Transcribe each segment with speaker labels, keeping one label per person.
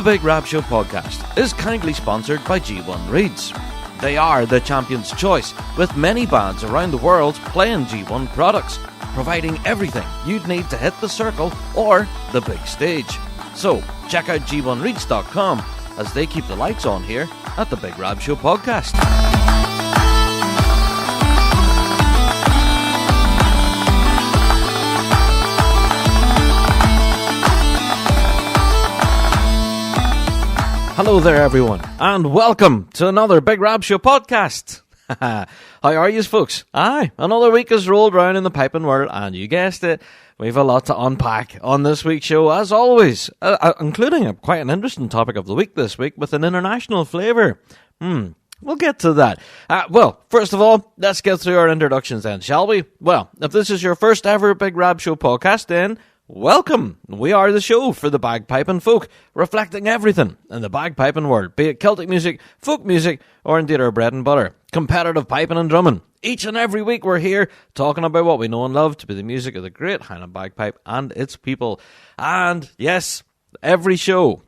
Speaker 1: Big Rab Show Podcast is kindly sponsored by G1 Reeds. They are the champion's choice, with many bands around the world playing G1 products, providing everything you'd need to hit the circle or the big stage. So, check out g1reeds.com as they keep the lights on here at the Big Rab Show Podcast. Hello there, everyone, and welcome to another Big Rab Show Podcast. How are yous, folks? Aye, another week has rolled round in the piping world, and you guessed it, we've a lot to unpack on this week's show, as always, including quite an interesting topic of the week this week with an international flavour. We'll get to that. Well, first of all, let's get through our introductions then, shall we? Well, if this is your first ever Big Rab Show Podcast, then welcome. We are the show for the bagpiping folk, reflecting everything in the bagpiping world, be it Celtic music, folk music, or indeed our bread and butter, competitive piping and drumming. Each and every week we're here talking about what we know and love to be the music of the great Highland bagpipe and its people. And yes, every show,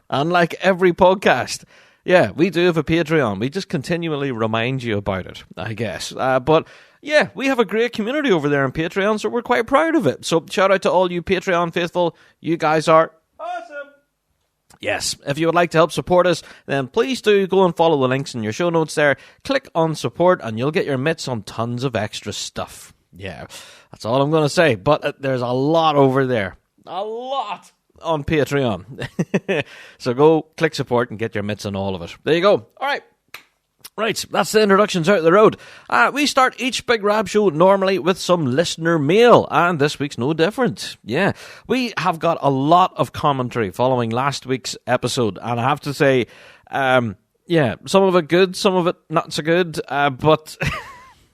Speaker 1: unlike every podcast, yeah, we do have a Patreon. We just continually remind you about it, I guess. But yeah, we have a great community over there on Patreon, so we're quite proud of it. So shout out to all you Patreon faithful. You guys are awesome. Yes, if you would like to help support us, then please do go and follow the links in your show notes there. Click on support and you'll get your mitts on tons of extra stuff. Yeah, that's all I'm going to say. But there's a lot over there. A lot on Patreon. So go click support and get your mitts on all of it. There you go. All right. Right, that's the introductions out the road. We start each Big Rab show normally with some listener mail, and this week's no different. Yeah, we have got a lot of commentary following last week's episode, and I have to say, yeah, some of it good, some of it not so good, but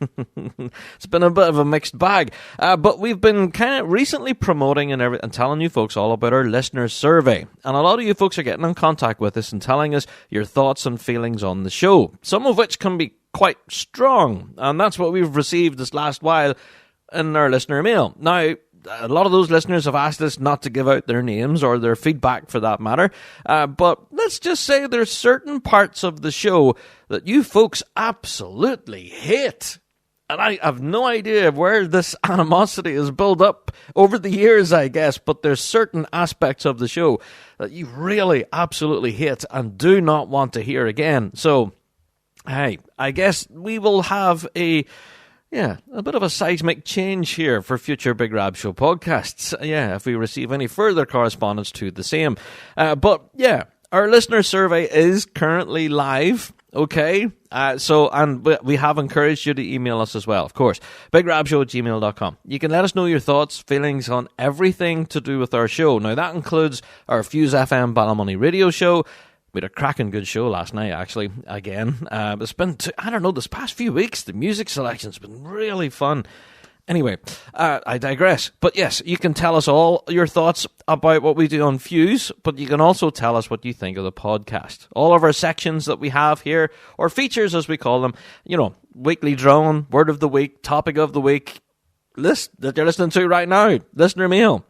Speaker 1: it's been a bit of a mixed bag. But we've been kind of recently promoting and telling you folks all about our listener survey. And a lot of you folks are getting in contact with us and telling us your thoughts and feelings on the show, some of which can be quite strong. And that's what we've received this last while in our listener mail. Now, a lot of those listeners have asked us not to give out their names or their feedback for that matter. But let's just say there's certain parts of the show that you folks absolutely hate. And I have no idea where this animosity is built up over the years, I guess, but there's certain aspects of the show that you really absolutely hate and do not want to hear again. So, hey, I guess we will have a bit of a seismic change here for future Big Rab Show podcasts. Yeah, if we receive any further correspondence to the same. But yeah, our listener survey is currently live. Okay, and we have encouraged you to email us as well, of course, bigrabshow@gmail.com. You can let us know your thoughts, feelings on everything to do with our show. Now, that includes our Fuse FM Ballymoney radio show. We had a cracking good show last night, actually, again. It's been, this past few weeks, the music selection's been really fun. Anyway, I digress. But yes, you can tell us all your thoughts about what we do on Fuse, but you can also tell us what you think of the podcast. All of our sections that we have here, or features as we call them, weekly drone, word of the week, topic of the week, list that you're listening to right now, listener mail,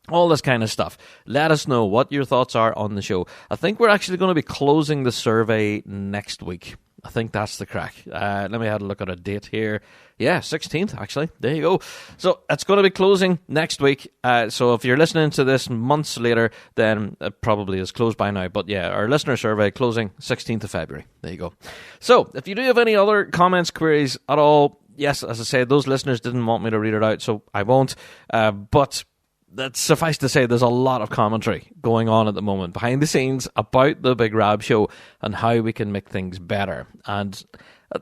Speaker 1: all this kind of stuff. Let us know what your thoughts are on the show. I think we're actually going to be closing the survey next week. I think that's the crack. Let me have a look at a date here. Yeah, 16th, actually. There you go. So it's going to be closing next week. So if you're listening to this months later, then it probably is closed by now. But yeah, our listener survey closing 16th of February. There you go. So if you do have any other comments, queries at all, yes, as I said, those listeners didn't want me to read it out, so I won't. But that's suffice to say, there's a lot of commentary going on at the moment behind the scenes about the Big Rab Show and how we can make things better. And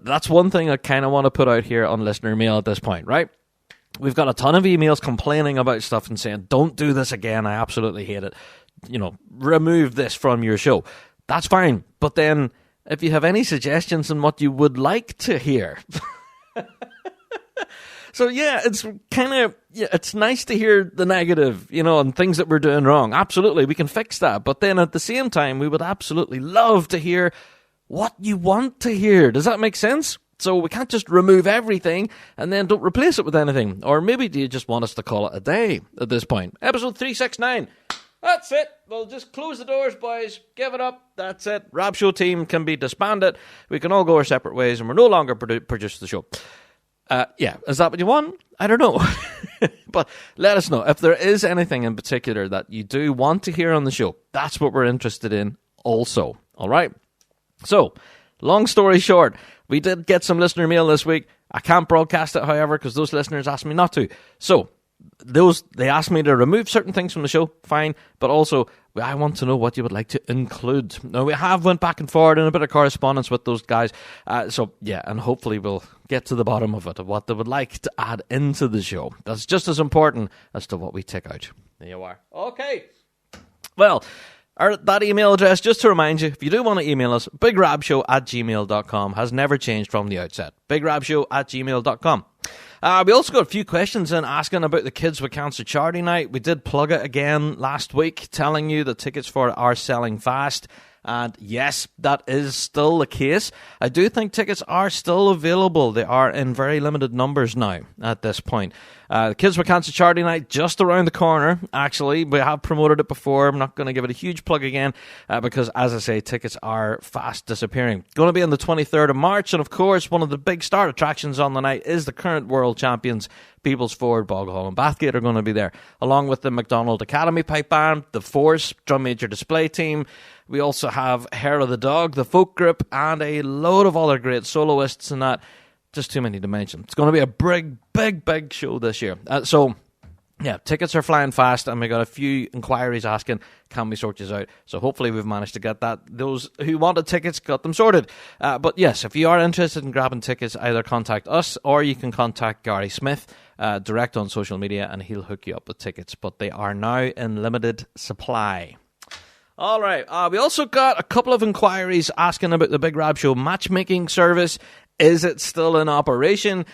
Speaker 1: that's one thing I kind of want to put out here on listener mail at this point, right? We've got a ton of emails complaining about stuff and saying, don't do this again, I absolutely hate it. Remove this from your show. That's fine. But then, if you have any suggestions on what you would like to hear... So yeah, it's it's nice to hear the negative, and things that we're doing wrong. Absolutely, we can fix that. But then at the same time, we would absolutely love to hear what you want to hear. Does that make sense? So we can't just remove everything and then don't replace it with anything. Or maybe do you just want us to call it a day at this point? Episode 369. That's it. We'll just close the doors, boys. Give it up. That's it. Rab Show team can be disbanded. We can all go our separate ways, and we're no longer produce the show. Is that what you want? I don't know. But let us know if there is anything in particular that you do want to hear on the show. That's what we're interested in also. All right? So, long story short, we did get some listener mail this week. I can't broadcast it, however, because those listeners asked me not to. So, they asked me to remove certain things from the show, fine, but also I want to know what you would like to include. Now, we have went back and forward in a bit of correspondence with those guys, and hopefully we'll get to the bottom of it, of what they would like to add into the show. That's just as important as to what we take out. There you are. Okay. Well, that email address, just to remind you, if you do want to email us, bigrabshow@gmail.com has never changed from the outset. bigrabshow@gmail.com. We also got a few questions in asking about the Kids with Cancer charity night. We did plug it again last week, telling you the tickets for it are selling fast. And yes, that is still the case. I do think tickets are still available. They are in very limited numbers now at this point. The Kids with Cancer charity night just around the corner. Actually, we have promoted it before. I'm not going to give it a huge plug again because, as I say, tickets are fast disappearing. Going to be on the 23rd of March. And of course, one of the big start attractions on the night is the current world champions, People's Ford, Bog Hall and Bathgate are going to be there, along with the McDonald Academy Pipe Band, the Force Drum Major Display Team. We also have Hair of the Dog, the folk group, and a load of other great soloists and that. Just too many to mention. It's going to be a big show this year. Tickets are flying fast, and we got a few inquiries asking, can we sort these out? So hopefully we've managed to get that. Those who wanted tickets got them sorted. But yes, if you are interested in grabbing tickets, either contact us or you can contact Gary Smith direct on social media, and he'll hook you up with tickets. But they are now in limited supply. All right. We also got a couple of inquiries asking about the Big Rab Show matchmaking service. Is it still in operation?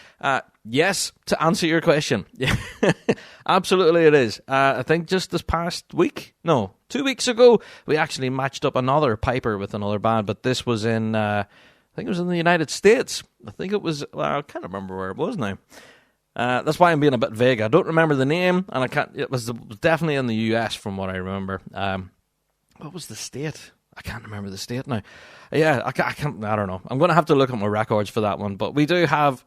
Speaker 1: Yes, to answer your question. Absolutely it is. I think just this past week, 2 weeks ago, we actually matched up another piper with another band, but this was in, I think it was in the United States. I think it was, I can't remember where it was now. That's why I'm being a bit vague. I don't remember the name, and it was definitely in the US from what I remember. What was the state? I can't remember the state now. Yeah, I don't know. I'm going to have to look at my records for that one. But we do have,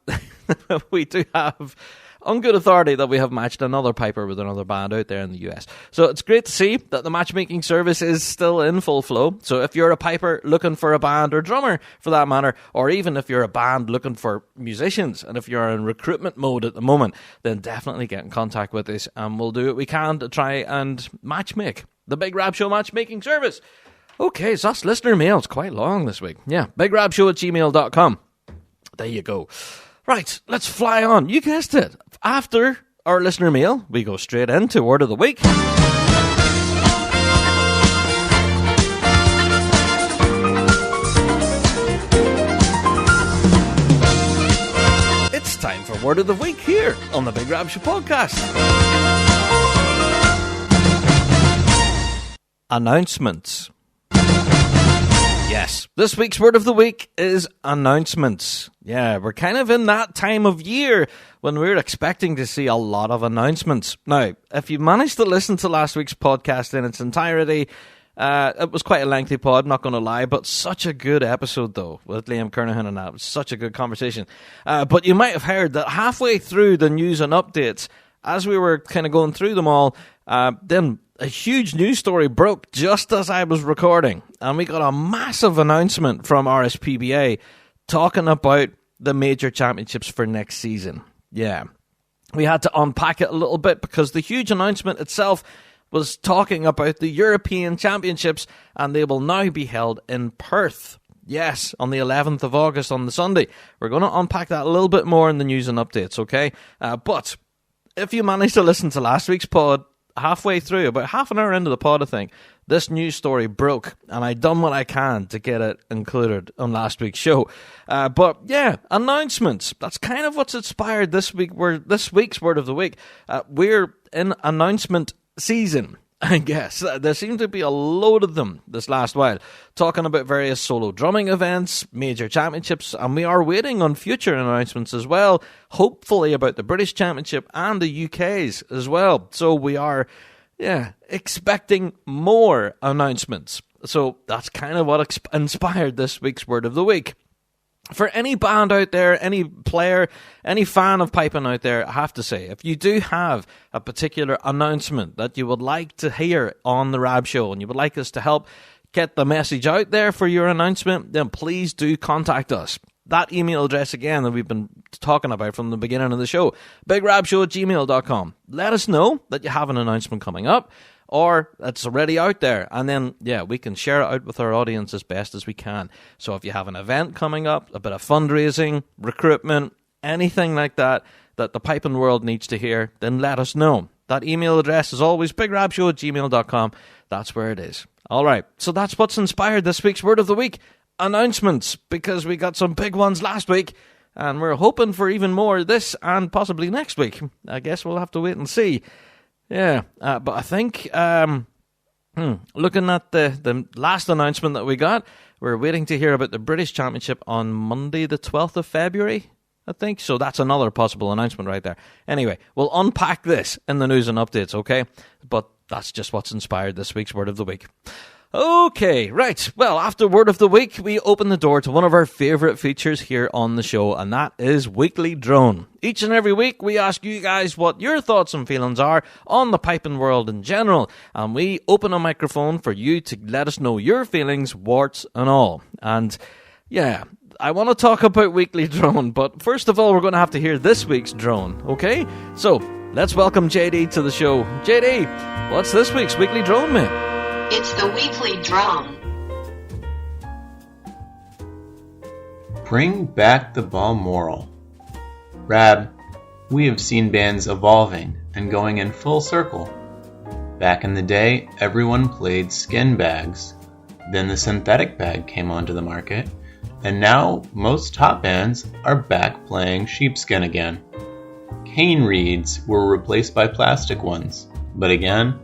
Speaker 1: on good authority that we have matched another piper with another band out there in the US. So it's great to see that the matchmaking service is still in full flow. So if you're a piper looking for a band, or drummer for that matter, or even if you're a band looking for musicians, and if you're in recruitment mode at the moment, then definitely get in contact with us, and we'll do what we can to try and matchmake. The Big Rab Show matchmaking service. Okay, so that's listener mail. It's quite long this week. Yeah, bigrabshow@gmail.com. There you go. Right, let's fly on. You guessed it. After our listener mail, we go straight into Word of the Week. It's time for Word of the Week here on the Big Rab Show Podcast. Announcements. Yes, this week's Word of the Week is announcements. Yeah, we're kind of in that time of year when we're expecting to see a lot of announcements. Now, if you managed to listen to last week's podcast in its entirety, it was quite a lengthy pod, not going to lie, but such a good episode, though, with Liam Kernahan and that. It was such a good conversation. But you might have heard that halfway through the news and updates, as we were kind of going through them all, then a huge news story broke just as I was recording, and we got a massive announcement from RSPA talking about the major championships for next season. Yeah, we had to unpack it a little bit because the huge announcement itself was talking about the European Championships, and they will now be held in Perth. Yes, on the 11th of August on the Sunday. We're going to unpack that a little bit more in the news and updates, okay? But if you managed to listen to last week's pod, halfway through, about half an hour into the pod, I think, this news story broke, and I done what I can to get it included on last week's show. But yeah, announcements. That's kind of what's inspired this week's Word of the Week. We're in announcement season, I guess. There seemed to be a load of them this last while, talking about various solo drumming events, major championships, and we are waiting on future announcements as well, hopefully about the British Championship and the UK's as well. So we are expecting more announcements. So that's kind of what inspired this week's Word of the Week. For any band out there, any player, any fan of piping out there, I have to say, if you do have a particular announcement that you would like to hear on the Rab Show and you would like us to help get the message out there for your announcement, then please do contact us. That email address again that we've been talking about from the beginning of the show, bigrabshow@gmail.com. Let us know that you have an announcement coming up, or it's already out there, and then, we can share it out with our audience as best as we can. So if you have an event coming up, a bit of fundraising, recruitment, anything like that the piping world needs to hear, then let us know. That email address is always bigrabshow@gmail.com. That's where it is. All right, so that's what's inspired this week's Word of the Week. Announcements, because we got some big ones last week, and we're hoping for even more this and possibly next week. I guess we'll have to wait and see. But I think, looking at the last announcement that we got, we're waiting to hear about the British Championship on Monday, the 12th of February, I think. So that's another possible announcement right there. Anyway, we'll unpack this in the news and updates, okay? But that's just what's inspired this week's Word of the Week. Okay, right. Well, after Word of the Week, we open the door to one of our favourite features here on the show, and that is Weekly Drone. Each and every week, we ask you guys what your thoughts and feelings are on the piping world in general, and we open a microphone for you to let us know your feelings, warts and all. And, I want to talk about Weekly Drone, but first of all, we're going to have to hear this week's drone, okay? So, let's welcome JD to the show. JD, what's this week's Weekly Drone, mate?
Speaker 2: It's the Weekly Drone.
Speaker 3: Bring back the Balmoral. Rab, we have seen bands evolving and going in full circle. Back in the day, everyone played skin bags. Then the synthetic bag came onto the market, and now most top bands are back playing sheepskin again. Cane reeds were replaced by plastic ones, but again,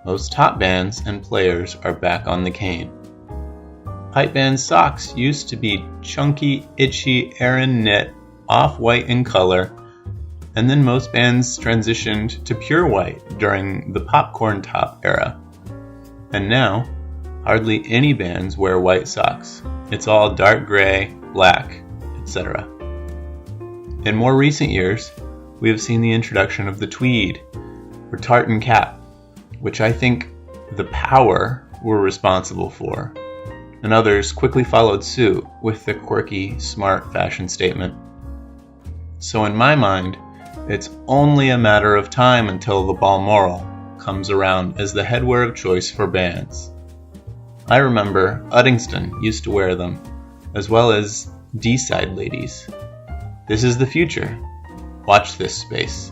Speaker 3: most top bands and players are back on the cane. Pipe band socks used to be chunky, itchy, Aran knit, off-white in color, and then most bands transitioned to pure white during the popcorn top era. And now, hardly any bands wear white socks. It's all dark gray, black, etc. In more recent years, we have seen the introduction of the tweed, or tartan cap, which I think the Power were responsible for, and others quickly followed suit with the quirky, smart fashion statement. So in my mind, it's only a matter of time until the Balmoral comes around as the headwear of choice for bands. I remember Uddingston used to wear them, as well as D-side ladies. This is the future. Watch this space.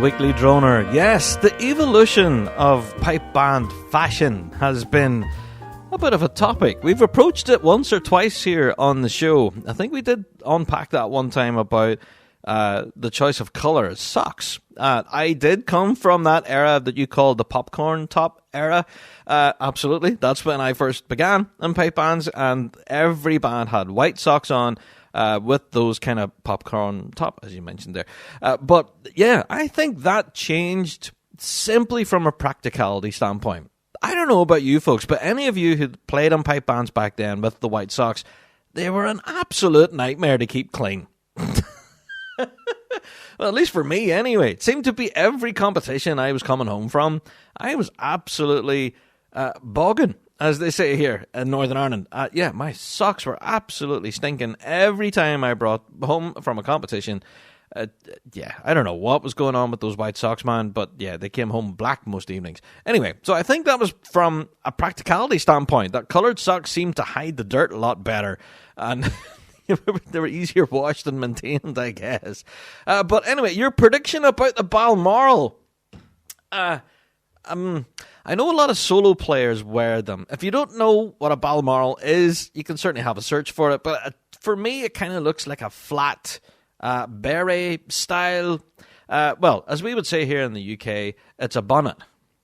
Speaker 1: Weekly Droner. Yes, the evolution of pipe band fashion has been a bit of a topic. We've approached it once or twice here on the show. I think we did unpack that one time about the choice of colours, socks. I did come from that era that you called the popcorn top era. Absolutely. That's when I first began in pipe bands, and every band had white socks on, with those kind of popcorn top, as you mentioned there. But yeah, I think that changed simply from a practicality standpoint. I don't know about you folks, but any of you who played in pipe bands back then with the white socks, they were an absolute nightmare to keep clean. Well, at least for me anyway. It seemed to be every competition I was coming home from, I was absolutely bogging, as they say here in Northern Ireland. My socks were absolutely stinking every time I brought home from a competition. I don't know what was going on with those white socks, man, but yeah, they came home black most evenings. Anyway, so I think that was from a practicality standpoint, that coloured socks seemed to hide the dirt a lot better, and they were easier washed and maintained, I guess. But anyway, your prediction about the Balmoral. I know a lot of solo players wear them. If you don't know what a Balmoral is, you can certainly have a search for it. But for me, it kind of looks like a flat beret style. Well, as we would say here in the UK, it's a bonnet,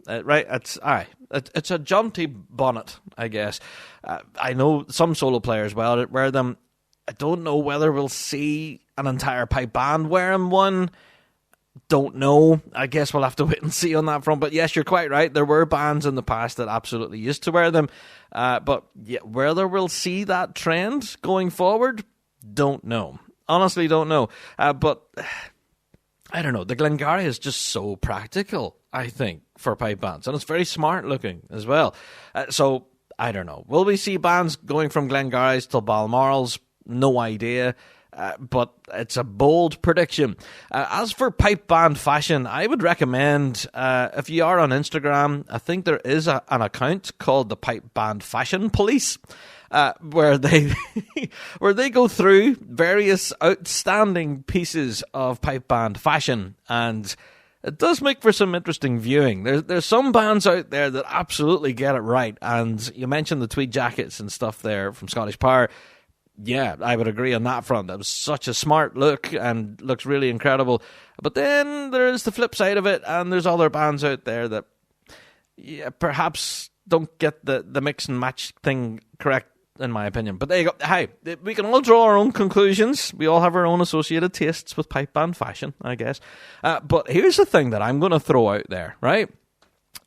Speaker 1: right? It's a jaunty bonnet, I guess. I know some solo players wear them. I don't know whether we'll see an entire pipe band wearing one? Don't know. I guess we'll have to wait and see on that front. But yes, you're quite right. There were bands in the past that absolutely used to wear them. But yeah, whether we'll see that trend going forward, don't know. Honestly, don't know. But I don't know. The Glengarry is just so practical, I think, for pipe bands. And it's very smart looking as well. So, I don't know. Will we see bands going from Glengarrys to Balmorals? No idea. But it's a bold prediction. As for pipe band fashion, I would recommend, if you are on Instagram, I think there is an account called the Pipe Band Fashion Police, where they where they go through various outstanding pieces of pipe band fashion, and it does make for some interesting viewing. There's some bands out there that absolutely get it right, and you mentioned the tweed jackets and stuff there from Scottish Power. Yeah, I would agree on that front. That was such a smart look and looks really incredible. But then there's the flip side of it, and there's other bands out there that perhaps don't get the mix and match thing correct, in my opinion. But there you go. Hey, we can all draw our own conclusions. We all have our own associated tastes with pipe band fashion, I guess. But here's the thing that I'm going to throw out there, right?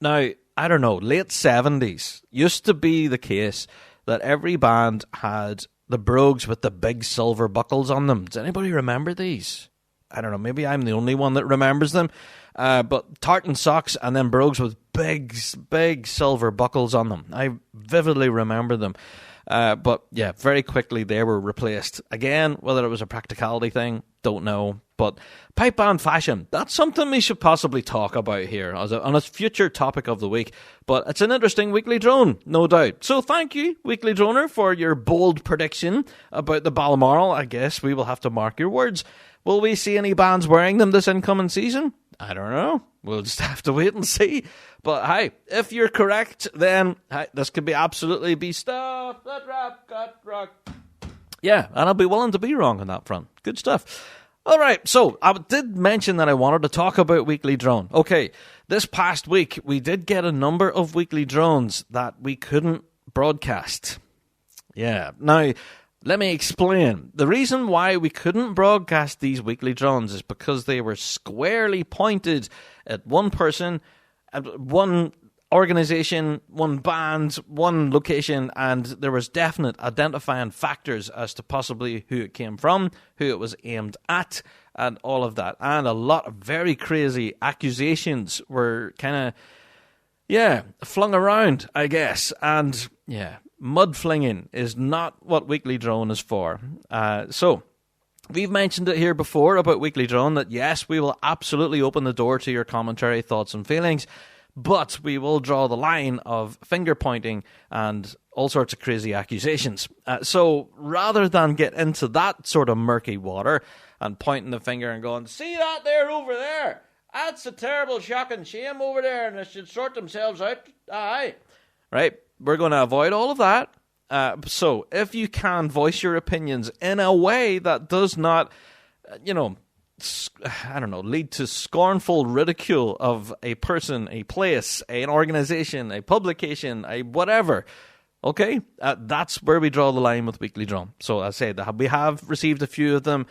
Speaker 1: Now, I don't know, late 70s used to be the case that every band had the brogues with the big silver buckles on them. Does anybody remember these? I don't know, maybe I'm the only one that remembers them. But tartan socks and then brogues with big silver buckles on them. I vividly remember them. But yeah, very quickly they were replaced. Again, whether it was a practicality thing, don't know. But pipe band fashion, that's something we should possibly talk about here on a future topic of the week. But it's an interesting weekly drone, no doubt. So thank you, weekly droner, for your bold prediction about the Balmoral. I guess we will have to mark your words. Will we see any bands wearing them this incoming season? I don't know. We'll just have to wait and see. But hey, if you're correct, then hey, this could be absolutely be stuff that rap got rock. Yeah, and I'll be willing to be wrong on that front. Good stuff. All right, so I did mention that I wanted to talk about Weekly Drone. Okay, this past week, we did get a number of Weekly Drones that we couldn't broadcast. Yeah, now, let me explain. The reason why we couldn't broadcast these Weekly Drones is because they were squarely pointed at one person, at one organization, one band, one location, and there was definite identifying factors as to possibly who it came from, who it was aimed at, and all of that. And a lot of very crazy accusations were kind of, flung around, I guess. And, mud flinging is not what Weekly Drone is for. So, we've mentioned it here before about Weekly Drone, that yes, we will absolutely open the door to your commentary, thoughts, and feelings. But we will draw the line of finger pointing and all sorts of crazy accusations. So rather than get into that sort of murky water and pointing the finger and going, see that there over there? That's a terrible shocking shame over there and they should sort themselves out. Aye. Right? We're going to avoid all of that. So if you can voice your opinions in a way that does not, lead to scornful ridicule of a person, a place, an organization, a publication, a whatever. Okay? That's where we draw the line with Weekly Drone. So I say that we have received a few of them.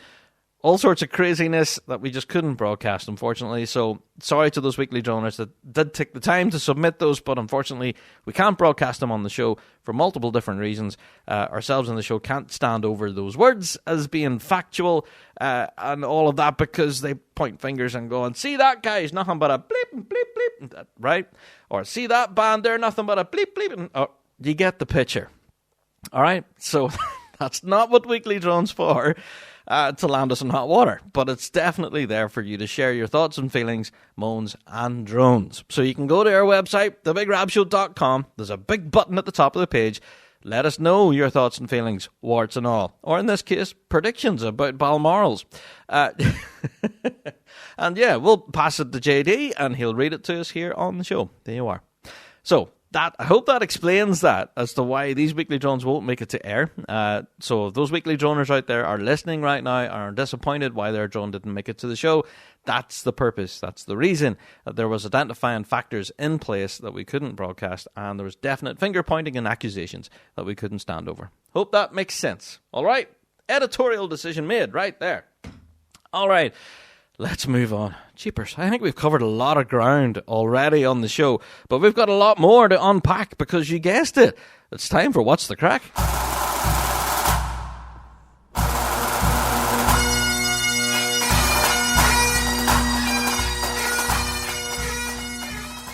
Speaker 1: All sorts of craziness that we just couldn't broadcast, unfortunately. So sorry to those Weekly Droners that did take the time to submit those, but unfortunately we can't broadcast them on the show for multiple different reasons. Ourselves in the show can't stand over those words as being factual and all of that, because they point fingers and go, and see that guy is nothing but a bleep, bleep, bleep, right? Or see that band, they're nothing but a bleep, bleep. Oh, you get the picture. All right? So that's not what Weekly Drone's for. To land us in hot water, but it's definitely there for you to share your thoughts and feelings, moans and drones. So you can go to our website, thebigrabshow.com. There's a big button at the top of the page. Let us know your thoughts and feelings, warts and all, or in this case, predictions about Balmorals. And yeah, we'll pass it to JD and he'll read it to us here on the show. There you are. So I hope that explains that as to why these Weekly Drones won't make it to air. So if those Weekly Droners out there are listening right now, are disappointed why their drone didn't make it to the show, that's the purpose. That's the reason that there was identifying factors in place that we couldn't broadcast, and there was definite finger pointing and accusations that we couldn't stand over. Hope that makes sense. All right, editorial decision made right there. All right, let's move on. Jeepers, I think we've covered a lot of ground already on the show, but we've got a lot more to unpack because you guessed it. It's time for What's the Crack?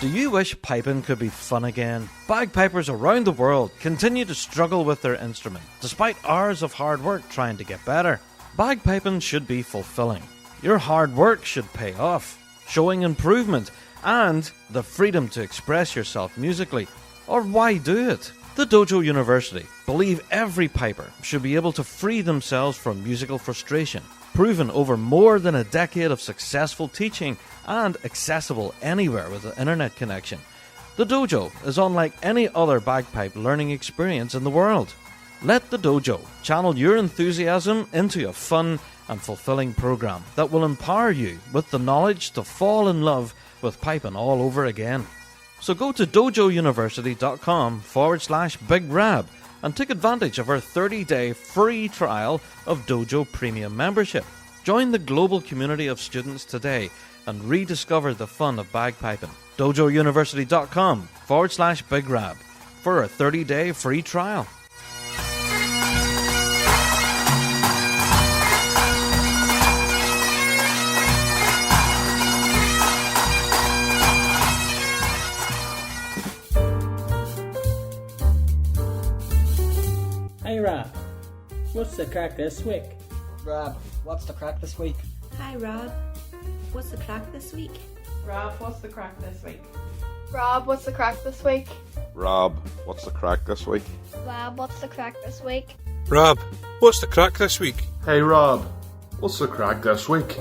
Speaker 1: Do you wish piping could be fun again? Bagpipers around the world continue to struggle with their instrument, despite hours of hard work trying to get better. Bagpiping should be fulfilling. Your hard work should pay off, showing improvement and the freedom to express yourself musically. Or why do it? The Dojo University believe every piper should be able to free themselves from musical frustration, proven over more than a decade of successful teaching and accessible anywhere with an internet connection. The Dojo is unlike any other bagpipe learning experience in the world. Let the Dojo channel your enthusiasm into a fun and fulfilling program that will empower you with the knowledge to fall in love with piping all over again. So go to dojouniversity.com/Big Rab and take advantage of our 30-day free trial of Dojo Premium membership. Join the global community of students today and rediscover the fun of bagpiping. dojouniversity.com/Big Rab for a 30-day free trial.
Speaker 4: Hey Rab, what's the crack this week?
Speaker 5: Rab, what's the crack this week?
Speaker 6: Hi Rob, what's the crack this week?
Speaker 7: Rob, what's the crack this week?
Speaker 8: Rob, what's the crack this week?
Speaker 9: Rob, what's the crack this week?
Speaker 8: Rob, what's the crack this week?
Speaker 10: Rob, what's the crack this week?
Speaker 11: Hey Rob, what's the crack this week?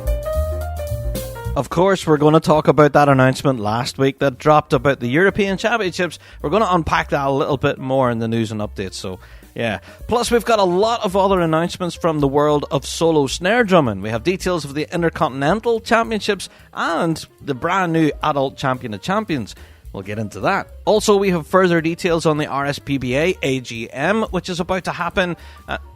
Speaker 1: Of course, we're going to talk about that announcement last week that dropped about the European Championships. We're going to unpack that a little bit more in the news and updates, so yeah. Plus, we've got a lot of other announcements from the world of solo snare drumming. We have details of the Intercontinental Championships and the brand new Adult Champion of Champions. We'll get into that. Also, we have further details on the RSPA AGM, which is about to happen.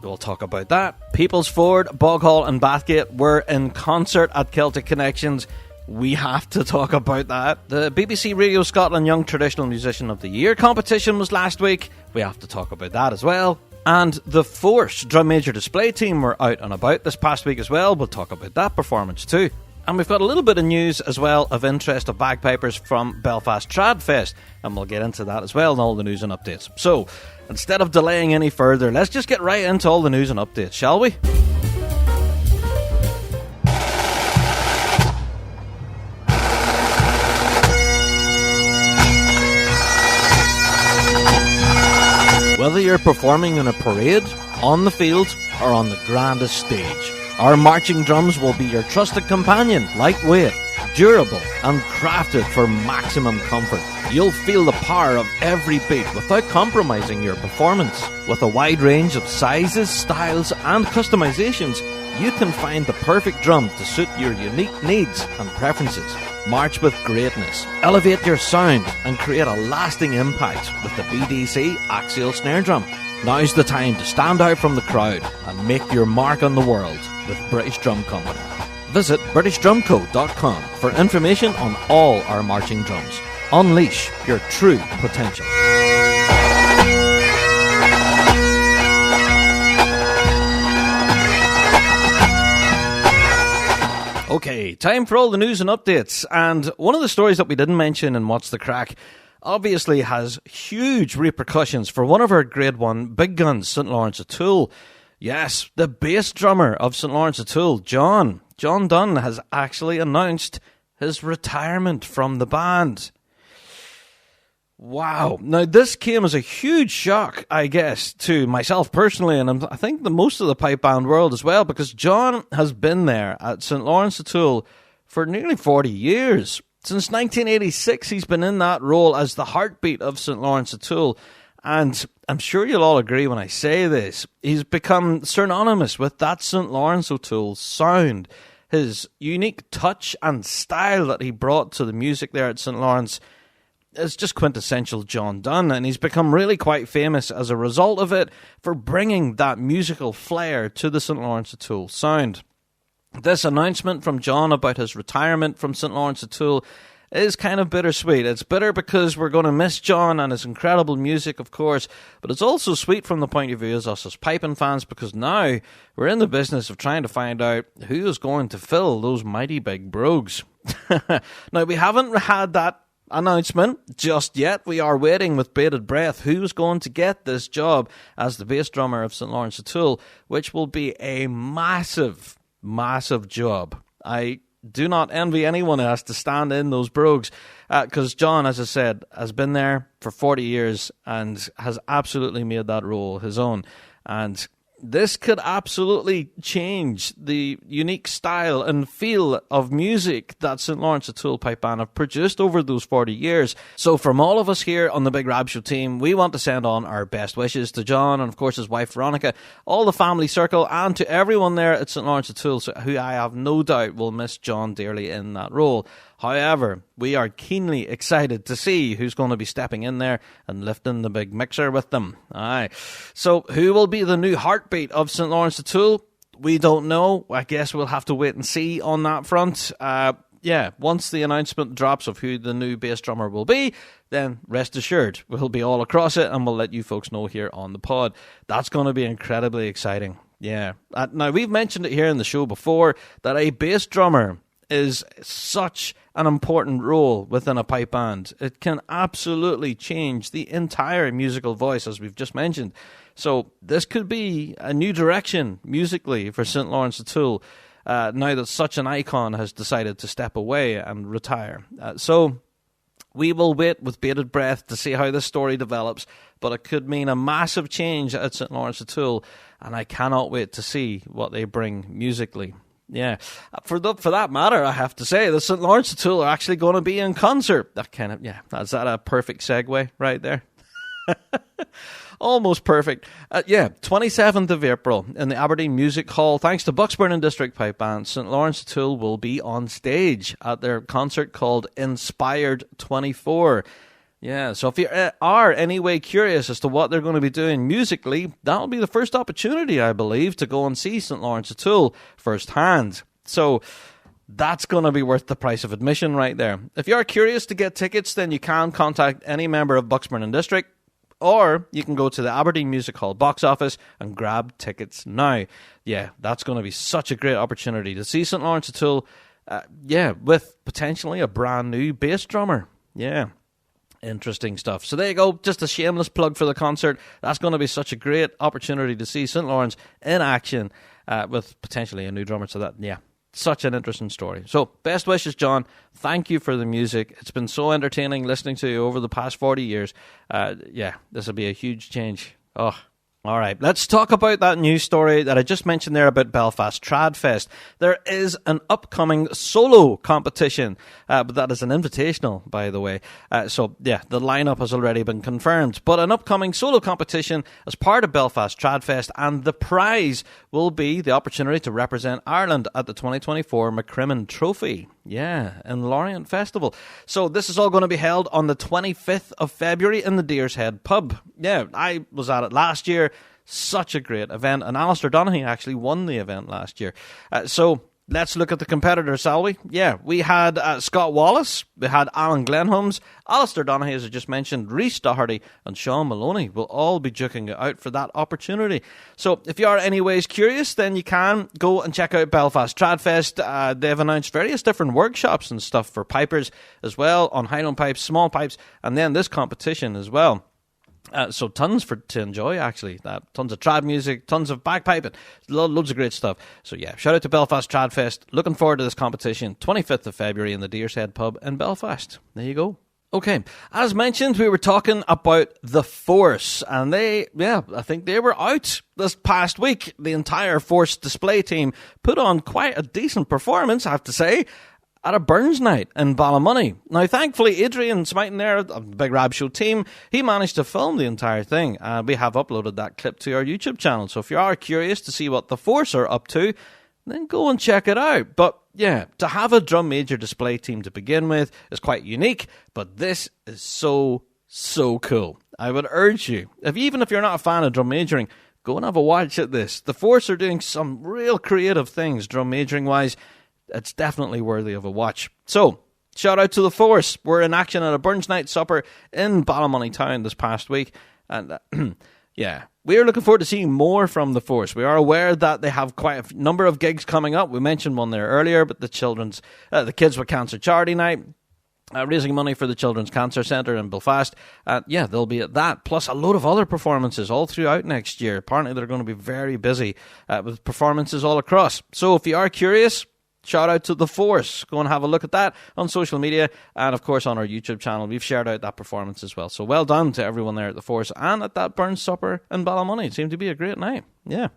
Speaker 1: We'll talk about that. Peoplesford, Boghall and Bathgate were in concert at Celtic Connections. We have to talk about that. The BBC Radio Scotland Young Traditional Musician of the Year competition was last week. We have to talk about that as well. And the Force Drum Major Display team were out and about this past week as well. We'll talk about that performance too. And we've got a little bit of news as well of interest of bagpipers from Belfast Tradfest, and we'll get into that as well in all the news and updates. So, instead of delaying any further, let's just get right into all the news and updates, shall we? Whether you're performing in a parade, on the field, or on the grandest stage, our marching drums will be your trusted companion, lightweight, durable, and crafted for maximum comfort. You'll feel the power of every beat without compromising your performance. With a wide range of sizes, styles, and customizations, you can find the perfect drum to suit your unique needs and preferences. March with greatness, elevate your sound, and create a lasting impact with the BDC Axial Snare Drum. Now's the time to stand out from the crowd and make your mark on the world with British Drum Company. Visit BritishDrumCo.com for information on all our marching drums. Unleash your true potential. Okay, time for all the news and updates. And one of the stories that we didn't mention in What's the Crack obviously has huge repercussions for one of our Grade 1 big guns, St. Lawrencetul. Yes, the bass drummer of St. Lawrencetul, John Dunn, has actually announced his retirement from the band. Wow. Now, this came as a huge shock, I guess, to myself personally, and I think the most of the pipe band world as well, because John has been there at St. Lawrencetul for nearly 40 years. Since 1986, he's been in that role as the heartbeat of St. Lawrencetul, and I'm sure you'll all agree when I say this, he's become synonymous with that St. Lawrencetul sound. His unique touch and style that he brought to the music there at St. Lawrence is just quintessential John Dunn, and he's become really quite famous as a result of it for bringing that musical flair to the St. Lawrencetul sound. This announcement from John about his retirement from St. Lawrencetul is kind of bittersweet. It's bitter because we're going to miss John and his incredible music, of course, but it's also sweet from the point of view of us as piping fans, because now we're in the business of trying to find out who is going to fill those mighty big brogues. Now, we haven't had that announcement just yet. We are waiting with bated breath who's going to get this job as the bass drummer of St. Lawrencetul, which will be a massive job. I do not envy anyone who has to stand in those brogues, because John, as I said, has been there for 40 years and has absolutely made that role his own. And this could absolutely change the unique style and feel of music that St. Lawrencetul Pipe Band have produced over those 40 years. So from all of us here on the Big Rab Show team, we want to send on our best wishes to John and, of course, his wife Veronica, all the family circle, and to everyone there at St. Lawrencetul, who I have no doubt will miss John dearly in that role. However, we are keenly excited to see who's going to be stepping in there and lifting the big mixer with them. Aye. So, who will be the new heartbeat of St. Lawrencetul? We don't know. I guess we'll have to wait and see on that front. Once the announcement drops of who the new bass drummer will be, then rest assured, we'll be all across it and we'll let you folks know here on the pod. That's going to be incredibly exciting. Yeah. Now, we've mentioned it here in the show before that a bass drummer is such an important role within a pipe band. It can absolutely change the entire musical voice, as we've just mentioned. So this could be a new direction musically for St. Lawrencetul, now that such an icon has decided to step away and retire. So we will wait with bated breath to see how this story develops, but it could mean a massive change at St. Lawrencetul, and I cannot wait to see what they bring musically. Yeah, for that matter, I have to say the St. Lawrencetul are actually going to be in concert. Is that a perfect segue right there? Almost perfect. 27th of April in the Aberdeen Music Hall. Thanks to Auckland and District Pipe Band, St. Lawrencetul will be on stage at their concert called Inspired 24. Yeah, so if you are anyway curious as to what they're going to be doing musically, that'll be the first opportunity, I believe, to go and see St. Lawrencetul firsthand. So that's going to be worth the price of admission right there. If you are curious to get tickets, then you can contact any member of Auckland and District, or you can go to the Aberdeen Music Hall box office and grab tickets now. Yeah, that's going to be such a great opportunity to see St. Lawrencetul, with potentially a brand new bass drummer. Yeah. Interesting stuff. So there you go, just a shameless plug for the concert. That's going to be such a great opportunity to see St. Lawrence in action with potentially a new drummer. So that, such an interesting story. So best wishes, John. Thank you for the music. It's been so entertaining listening to you over the past 40 years. This will be a huge change. Oh, all right, let's talk about that news story that I just mentioned there about Belfast Tradfest. There is an upcoming solo competition, but that is an invitational, by the way. The lineup has already been confirmed. But an upcoming solo competition as part of Belfast Tradfest, and the prize will be the opportunity to represent Ireland at the 2024 McCrimmon Trophy. Yeah, in Lorient Festival. So this is all going to be held on the 25th of February in the Deer's Head pub. Yeah, I was at it last year. Such a great event. And Alistair Donaghy actually won the event last year. So let's look at the competitors, shall we? Yeah, we had Scott Wallace, we had Alan Glenholmes, Alistair Donaghy, as I just mentioned, Rhys Doherty, and Sean Maloney will all be duking it out for that opportunity. So if you are anyways curious, then you can go and check out Belfast Tradfest. They've announced various different workshops and stuff for pipers as well, on Highland pipes, small pipes, and then this competition as well. So tons to enjoy, actually. Tons of trad music, tons of bagpiping, loads of great stuff. So yeah, shout out to Belfast Tradfest. Looking forward to this competition, 25th of February in the Deer's Head pub in Belfast. There you go. Okay, as mentioned, we were talking about The Force, and I think they were out this past week. The entire Force display team put on quite a decent performance, I have to say, at a Burns night in Ballymoney. Now, thankfully, Adrian Smighton there, of the Big Rab Show team, he managed to film the entire thing. We have uploaded that clip to our YouTube channel. So if you are curious to see what The Force are up to, then go and check it out. But yeah, to have a drum major display team to begin with is quite unique, but this is so cool. I would urge you, even if you're not a fan of drum majoring, go and have a watch at this. The Force are doing some real creative things, drum majoring wise. It's definitely worthy of a watch. So, shout out to the Force. We're in action at a Burns Night Supper in Ballymoney Town this past week. And yeah, we are looking forward to seeing more from the Force. We are aware that they have quite a number of gigs coming up. We mentioned one there earlier, but the Kids with Cancer Charity Night, raising money for the Children's Cancer Centre in Belfast. Yeah, they'll be at that, plus a load of other performances all throughout next year. Apparently they're going to be very busy with performances all across. So if you are curious, shout out to The Force. Go and have a look at that on social media and, of course, on our YouTube channel. We've shared out that performance as well. So well done to everyone there at The Force and at that Burns Supper in Ballymoney. It seemed to be a great night. Yeah.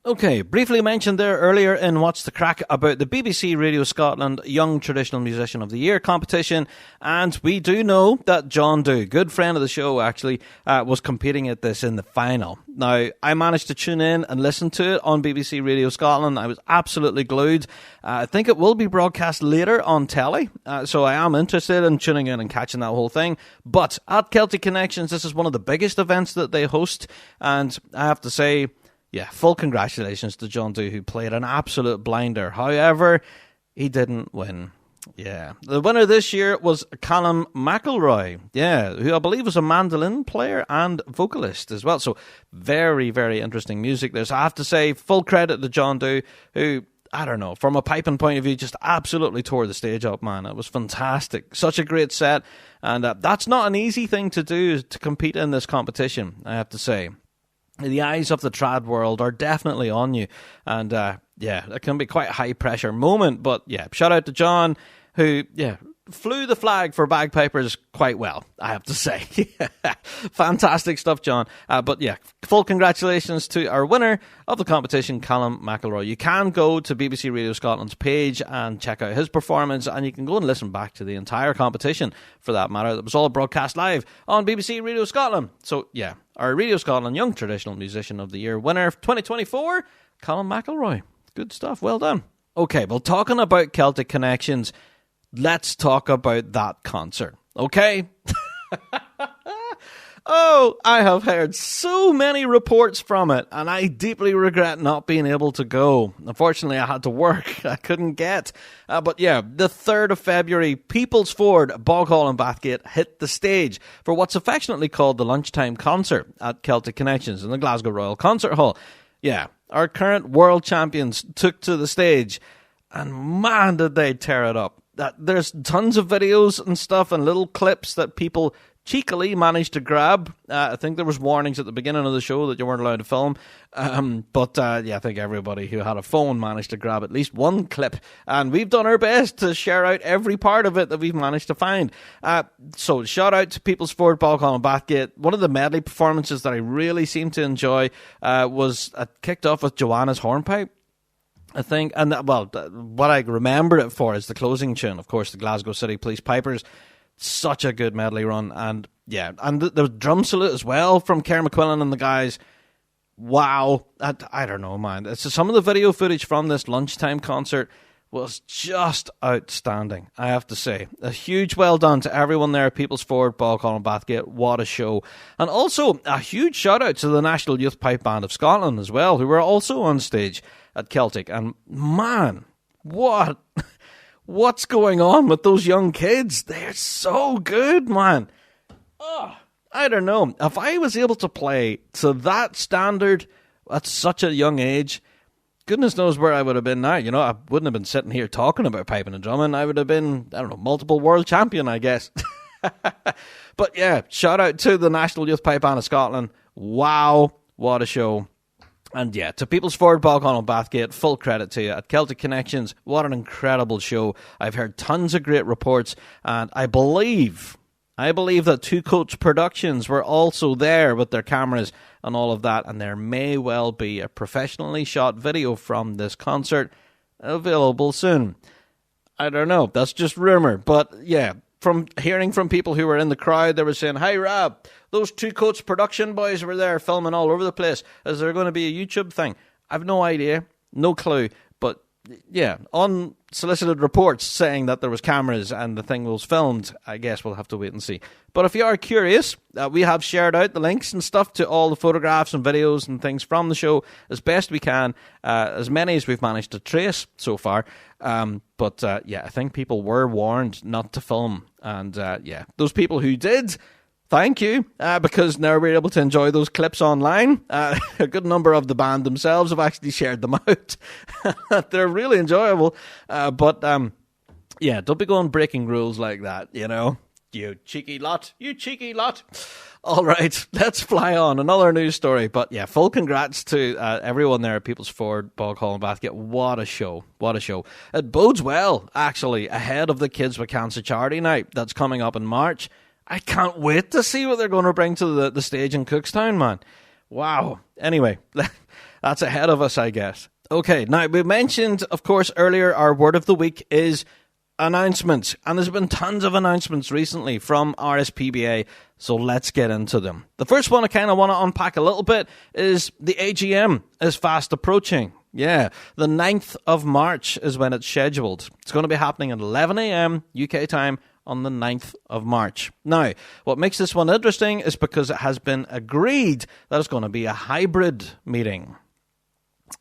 Speaker 1: Okay, briefly mentioned there earlier in What's the Crack about the BBC Radio Scotland Young Traditional Musician of the Year competition, and we do know that John Doe, good friend of the show actually, was competing at this in the final. Now, I managed to tune in and listen to it on BBC Radio Scotland. I was absolutely glued. I think it will be broadcast later on telly, so I am interested in tuning in and catching that whole thing. But at Celtic Connections, this is one of the biggest events that they host, and I have to say, yeah, full congratulations to John Doe, who played an absolute blinder. However, he didn't win. Yeah. The winner this year was Callum McElroy, yeah, who I believe was a mandolin player and vocalist as well. So very, very interesting music there. So I have to say, full credit to John Doe, who, I don't know, from a piping point of view, just absolutely tore the stage up, man. It was fantastic. Such a great set. And that's not an easy thing to do, to compete in this competition, I have to say. The eyes of the trad world are definitely on you. And, yeah, it can be quite a high-pressure moment. But, yeah, shout out to John, who, yeah, flew the flag for bagpipers quite well, I have to say. Fantastic stuff, John. But, yeah, full congratulations to our winner of the competition, Callum McElroy. You can go to BBC Radio Scotland's page and check out his performance, and you can go and listen back to the entire competition, for that matter. That was all broadcast live on BBC Radio Scotland. So, yeah, our Radio Scotland Young Traditional Musician of the Year winner 2024, Callum McElroy. Good stuff. Well done. Okay, well, talking about Celtic Connections, let's talk about that concert, okay? Oh, I have heard so many reports from it, and I deeply regret not being able to go. Unfortunately, I had to work. I couldn't get. But yeah, the 3rd of February, Peoplesford, Boghall and Bathgate hit the stage for what's affectionately called the Lunchtime Concert at Celtic Connections in the Glasgow Royal Concert Hall. Yeah, our current world champions took to the stage, and man, did they tear it up. There's tons of videos and stuff and little clips that people cheekily managed to grab. I think there was warnings at the beginning of the show that you weren't allowed to film. But yeah, I think everybody who had a phone managed to grab at least one clip. And we've done our best to share out every part of it that we've managed to find. So shout out to Peoplesford, Boghall and Bathgate. One of the medley performances that I really seemed to enjoy was kicked off with Joanna's Hornpipe, I think. And well, what I remember it for is the closing tune, of course, the Glasgow City Police Pipers. Such a good medley run. And yeah, and the drum salute as well from Kerr McQuillan and the guys. Wow. I don't know, man. It's some of the video footage from this Lunchtime concert was just outstanding, I have to say. A huge well done to everyone there at Peoplesford, Boghall and Bathgate. What a show. And also a huge shout out to the National Youth Pipe Band of Scotland as well, who were also on stage at Celtic. And man, what's going on with those young kids? They're so good, man. Oh, I don't know. If I was able to play to that standard at such a young age, goodness knows where I would have been now. You know, I wouldn't have been sitting here talking about piping and drumming. I would have been, I don't know, multiple world champion, I guess. But yeah, shout out to the National Youth Pipe Band of Scotland. Wow, what a show. And yeah, to Peoplesford, Boghall and Bathgate, full credit to you. At Celtic Connections, what an incredible show. I've heard tons of great reports, and I believe that Two Coats Productions were also there with their cameras and all of that, and there may well be a professionally shot video from this concert available soon. I don't know, that's just rumour, but yeah, from hearing from people who were in the crowd, they were saying, "Hey Rab, those Two Coats production boys were there filming all over the place. Is there going to be a YouTube thing?" I've no idea, no clue, but yeah, on solicited reports saying that there was cameras and the thing was filmed. I guess we'll have to wait and see. But if you are curious, we have shared out the links and stuff to all the photographs and videos and things from the show as best we can, as many as we've managed to trace so far. But I think people were warned not to film. And those people who did, thank you, because now we're able to enjoy those clips online. A good number of the band themselves have actually shared them out. They're really enjoyable. But don't be going breaking rules like that, you know. You cheeky lot. All right, let's fly on. Another news story. But yeah, full congrats to everyone there at People's Ford, Bog Hall and Bathgate. What a show. It bodes well, actually, ahead of the Kids with Cancer Charity Night that's coming up in March. I can't wait to see what they're going to bring to the stage in Cookstown, man. Wow. Anyway, that's ahead of us, I guess. Okay, now we mentioned, of course, earlier our word of the week is announcements. And there's been tons of announcements recently from RSPBA, so let's get into them. The first one I kind of want to unpack a little bit is the AGM is fast approaching. Yeah, the 9th of March is when it's scheduled. It's going to be happening at 11 a.m. UK time on the 9th of March. Now, what makes this one interesting is because it has been agreed that it's going to be a hybrid meeting.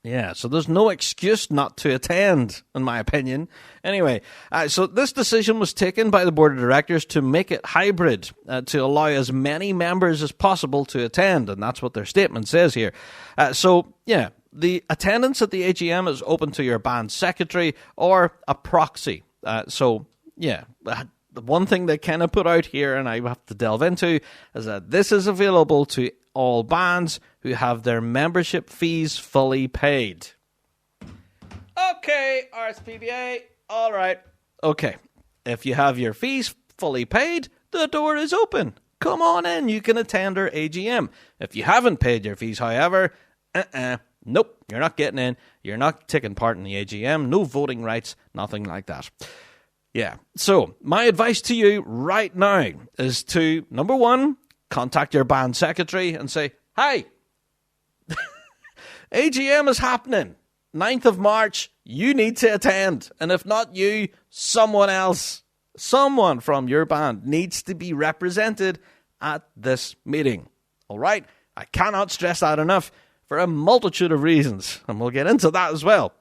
Speaker 1: Yeah, so there's no excuse not to attend, in my opinion. Anyway, so this decision was taken by the board of directors to make it hybrid, to allow as many members as possible to attend, and that's what their statement says here. The attendance at the AGM is open to your band secretary or a proxy. The one thing they kind of put out here, and I have to delve into, is that this is available to all bands who have their membership fees fully paid. Okay, RSPBA, all right. Okay, if you have your fees fully paid, the door is open. Come on in, you can attend our AGM. If you haven't paid your fees, however, nope, you're not getting in. You're not taking part in the AGM. No voting rights, nothing like that. Yeah, so my advice to you right now is to, number one, contact your band secretary and say, hi, AGM is happening, 9th of March, you need to attend. And if not you, someone else, someone from your band needs to be represented at this meeting. All right, I cannot stress that enough for a multitude of reasons, and we'll get into that as well.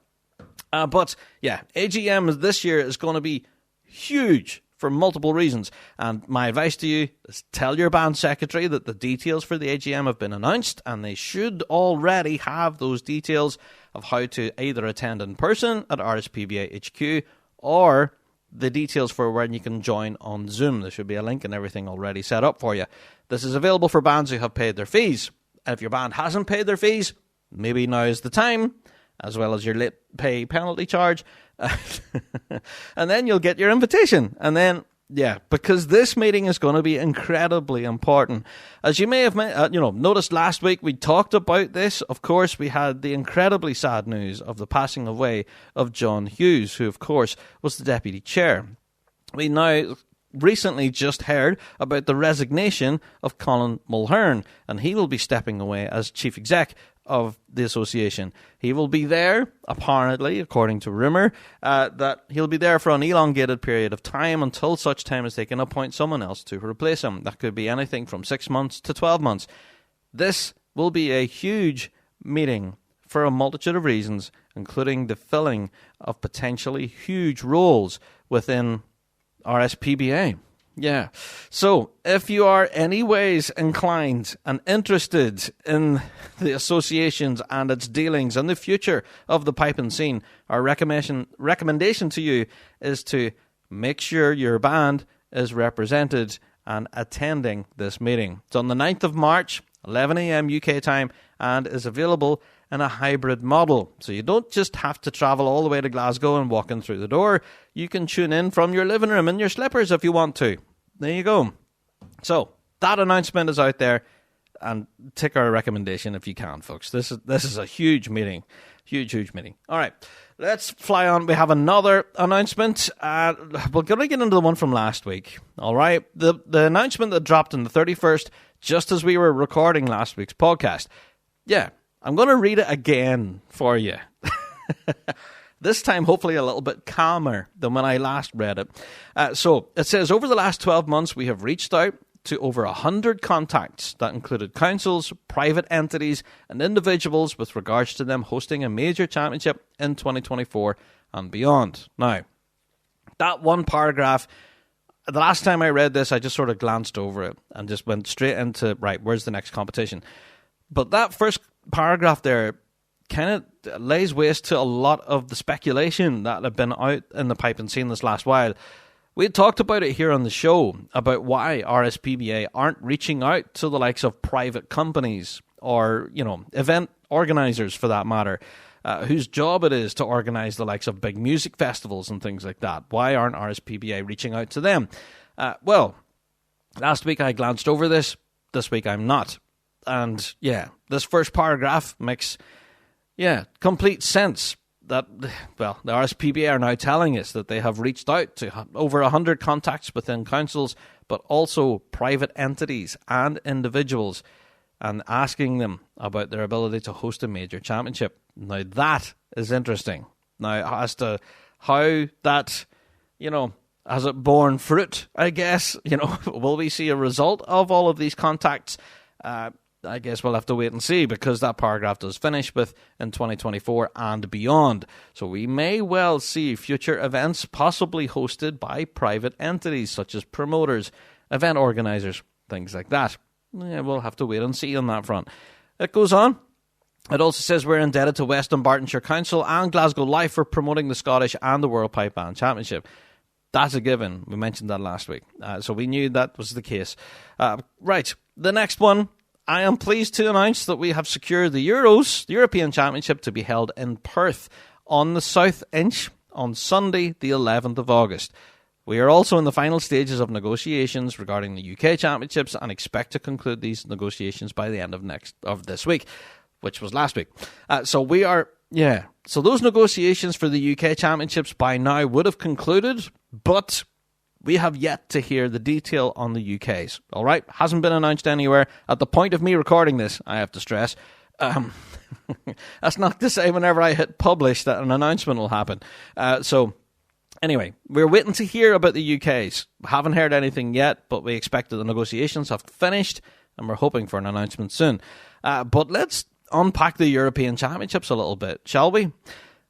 Speaker 1: AGM this year is going to be huge for multiple reasons. And my advice to you is tell your band secretary that the details for the AGM have been announced, and they should already have those details of how to either attend in person at RSPBA HQ or the details for when you can join on Zoom. There should be a link and everything already set up for you. This is available for bands who have paid their fees. And if your band hasn't paid their fees, maybe now is the time, as well as your late pay penalty charge. And then you'll get your invitation. And then, because this meeting is going to be incredibly important. As you may have noticed last week, we talked about this. Of course, we had the incredibly sad news of the passing away of John Hughes, who, of course, was the deputy chair. We now recently just heard about the resignation of Colin Mulhern, and he will be stepping away as chief exec of the association. He will be there, apparently, according to rumour, that he'll be there for an elongated period of time until such time as they can appoint someone else to replace him. That could be anything from 6 months to 12 months. This will be a huge meeting for a multitude of reasons, including the filling of potentially huge roles within RSPBA. Yeah. So, if you are anyways inclined and interested in the associations and its dealings and the future of the piping scene, our recommendation to you is to make sure your band is represented and attending this meeting. It's on the 9th of March, 11 a.m. UK time, and is available in a hybrid model. So you don't just have to travel all the way to Glasgow and walk in through the door. You can tune in from your living room in your slippers if you want to. There you go. So that announcement is out there, and take our recommendation if you can, folks. This is a huge meeting. Huge meeting. All right, let's fly on. We have another announcement. We're going to get into the one from last week. All right, the announcement that dropped on the 31st, just as we were recording last week's podcast. Yeah, I'm going to read it again for you. This time, hopefully, a little bit calmer than when I last read it. So it says, over the last 12 months, we have reached out to over 100 contacts that included councils, private entities, and individuals with regards to them hosting a major championship in 2024 and beyond. Now, that one paragraph, the last time I read this, I just sort of glanced over it and just went straight into, right, where's the next competition? But that first paragraph there kind of lays waste to a lot of the speculation that had been out in the pipe and seen this last while. We had talked about it here on the show, about why RSPBA aren't reaching out to the likes of private companies or, event organisers for that matter, whose job it is to organise the likes of big music festivals and things like that. Why aren't RSPBA reaching out to them? Well, last week I glanced over this. This week I'm not. And, this first paragraph makes, complete sense. That, the RSPBA are now telling us that they have reached out to over 100 contacts within councils, but also private entities and individuals, and asking them about their ability to host a major championship. Now, that is interesting. Now, as to how that, has it borne fruit, I guess? Will we see a result of all of these contacts? I guess we'll have to wait and see, because that paragraph does finish with in 2024 and beyond. So we may well see future events possibly hosted by private entities such as promoters, event organisers, things like that. We'll have to wait and see on that front. It goes on. It also says we're indebted to Western Bartonshire Council and Glasgow Life for promoting the Scottish and the World Pipe Band Championship. That's a given. We mentioned that last week. So we knew that was the case. Right, the next one. I am pleased to announce that we have secured the Euros, the European Championship, to be held in Perth on the South Inch on Sunday, the 11th of August. We are also in the final stages of negotiations regarding the UK Championships and expect to conclude these negotiations by the end of this week, which was last week. So those negotiations for the UK Championships by now would have concluded, but we have yet to hear the detail on the UK's. All right? Hasn't been announced anywhere. At the point of me recording this, I have to stress. That's not to say whenever I hit publish that an announcement will happen. Anyway, we're waiting to hear about the UK's. Haven't heard anything yet, but we expect that the negotiations have finished, and we're hoping for an announcement soon. But let's unpack the European Championships a little bit, shall we?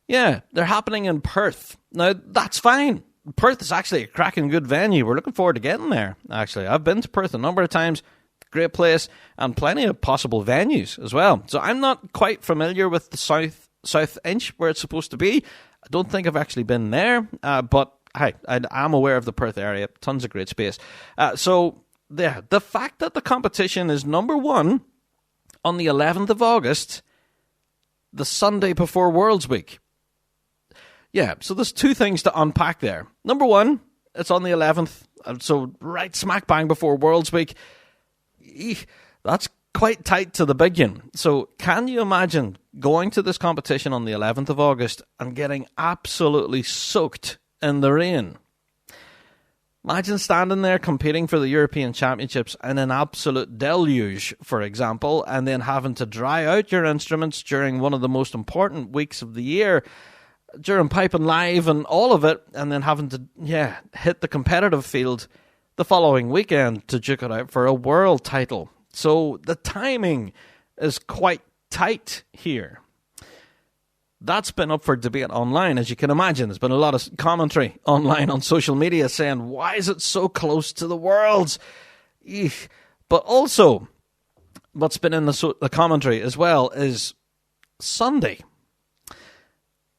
Speaker 1: Yeah, they're happening in Perth. Now, that's fine. Perth is actually a cracking good venue. We're looking forward to getting there, actually. I've been to Perth a number of times. Great place, and plenty of possible venues as well. So I'm not quite familiar with the South Inch, where it's supposed to be. I don't think I've actually been there, but hey, I'm aware of the Perth area. Tons of great space. The fact that the competition is number one on the 11th of August, the Sunday before Worlds Week. Yeah, so there's two things to unpack there. Number one, it's on the 11th, so right smack bang before Worlds Week. That's quite tight to the big one. So can you imagine going to this competition on the 11th of August and getting absolutely soaked in the rain? Imagine standing there competing for the European Championships in an absolute deluge, for example, and then having to dry out your instruments during one of the most important weeks of the year, during Piping Live and all of it, and then having to hit the competitive field the following weekend to duke it out for a world title. So the timing is quite tight here. That's been up for debate online, as you can imagine. There's been a lot of commentary online on social media saying, why is it so close to the Worlds? But also, what's been in the commentary as well is Sunday.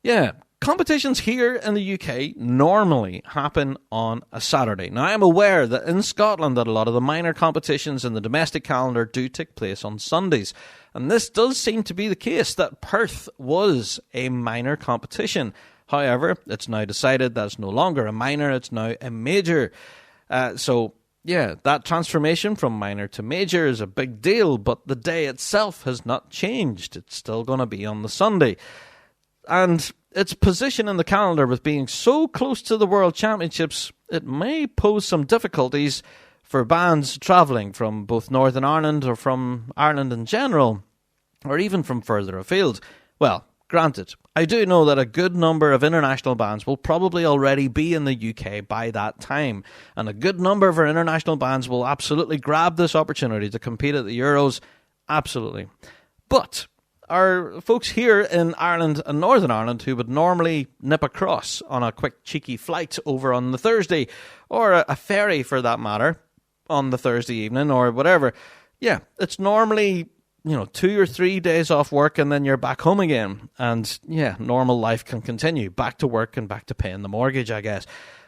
Speaker 1: Yeah, competitions here in the UK normally happen on a Saturday. Now, I'm aware that in Scotland that a lot of the minor competitions in the domestic calendar do take place on Sundays. And this does seem to be the case, that Perth was a minor competition. However, it's now decided that it's no longer a minor, it's now a major. That transformation from minor to major is a big deal, but the day itself has not changed. It's still going to be on the Sunday. And its position in the calendar, with being so close to the World Championships, it may pose some difficulties for bands travelling from both Northern Ireland or from Ireland in general, or even from further afield. Well, granted, I do know that a good number of international bands will probably already be in the UK by that time, and a good number of our international bands will absolutely grab this opportunity to compete at the Euros. Absolutely. But our folks here in Ireland and Northern Ireland who would normally nip across on a quick cheeky flight over on the Thursday, or a ferry for that matter, on the Thursday evening or whatever, yeah, it's normally 2 or 3 days off work and then you're back home again. And yeah, normal life can continue. Back to work and back to paying the mortgage, I guess.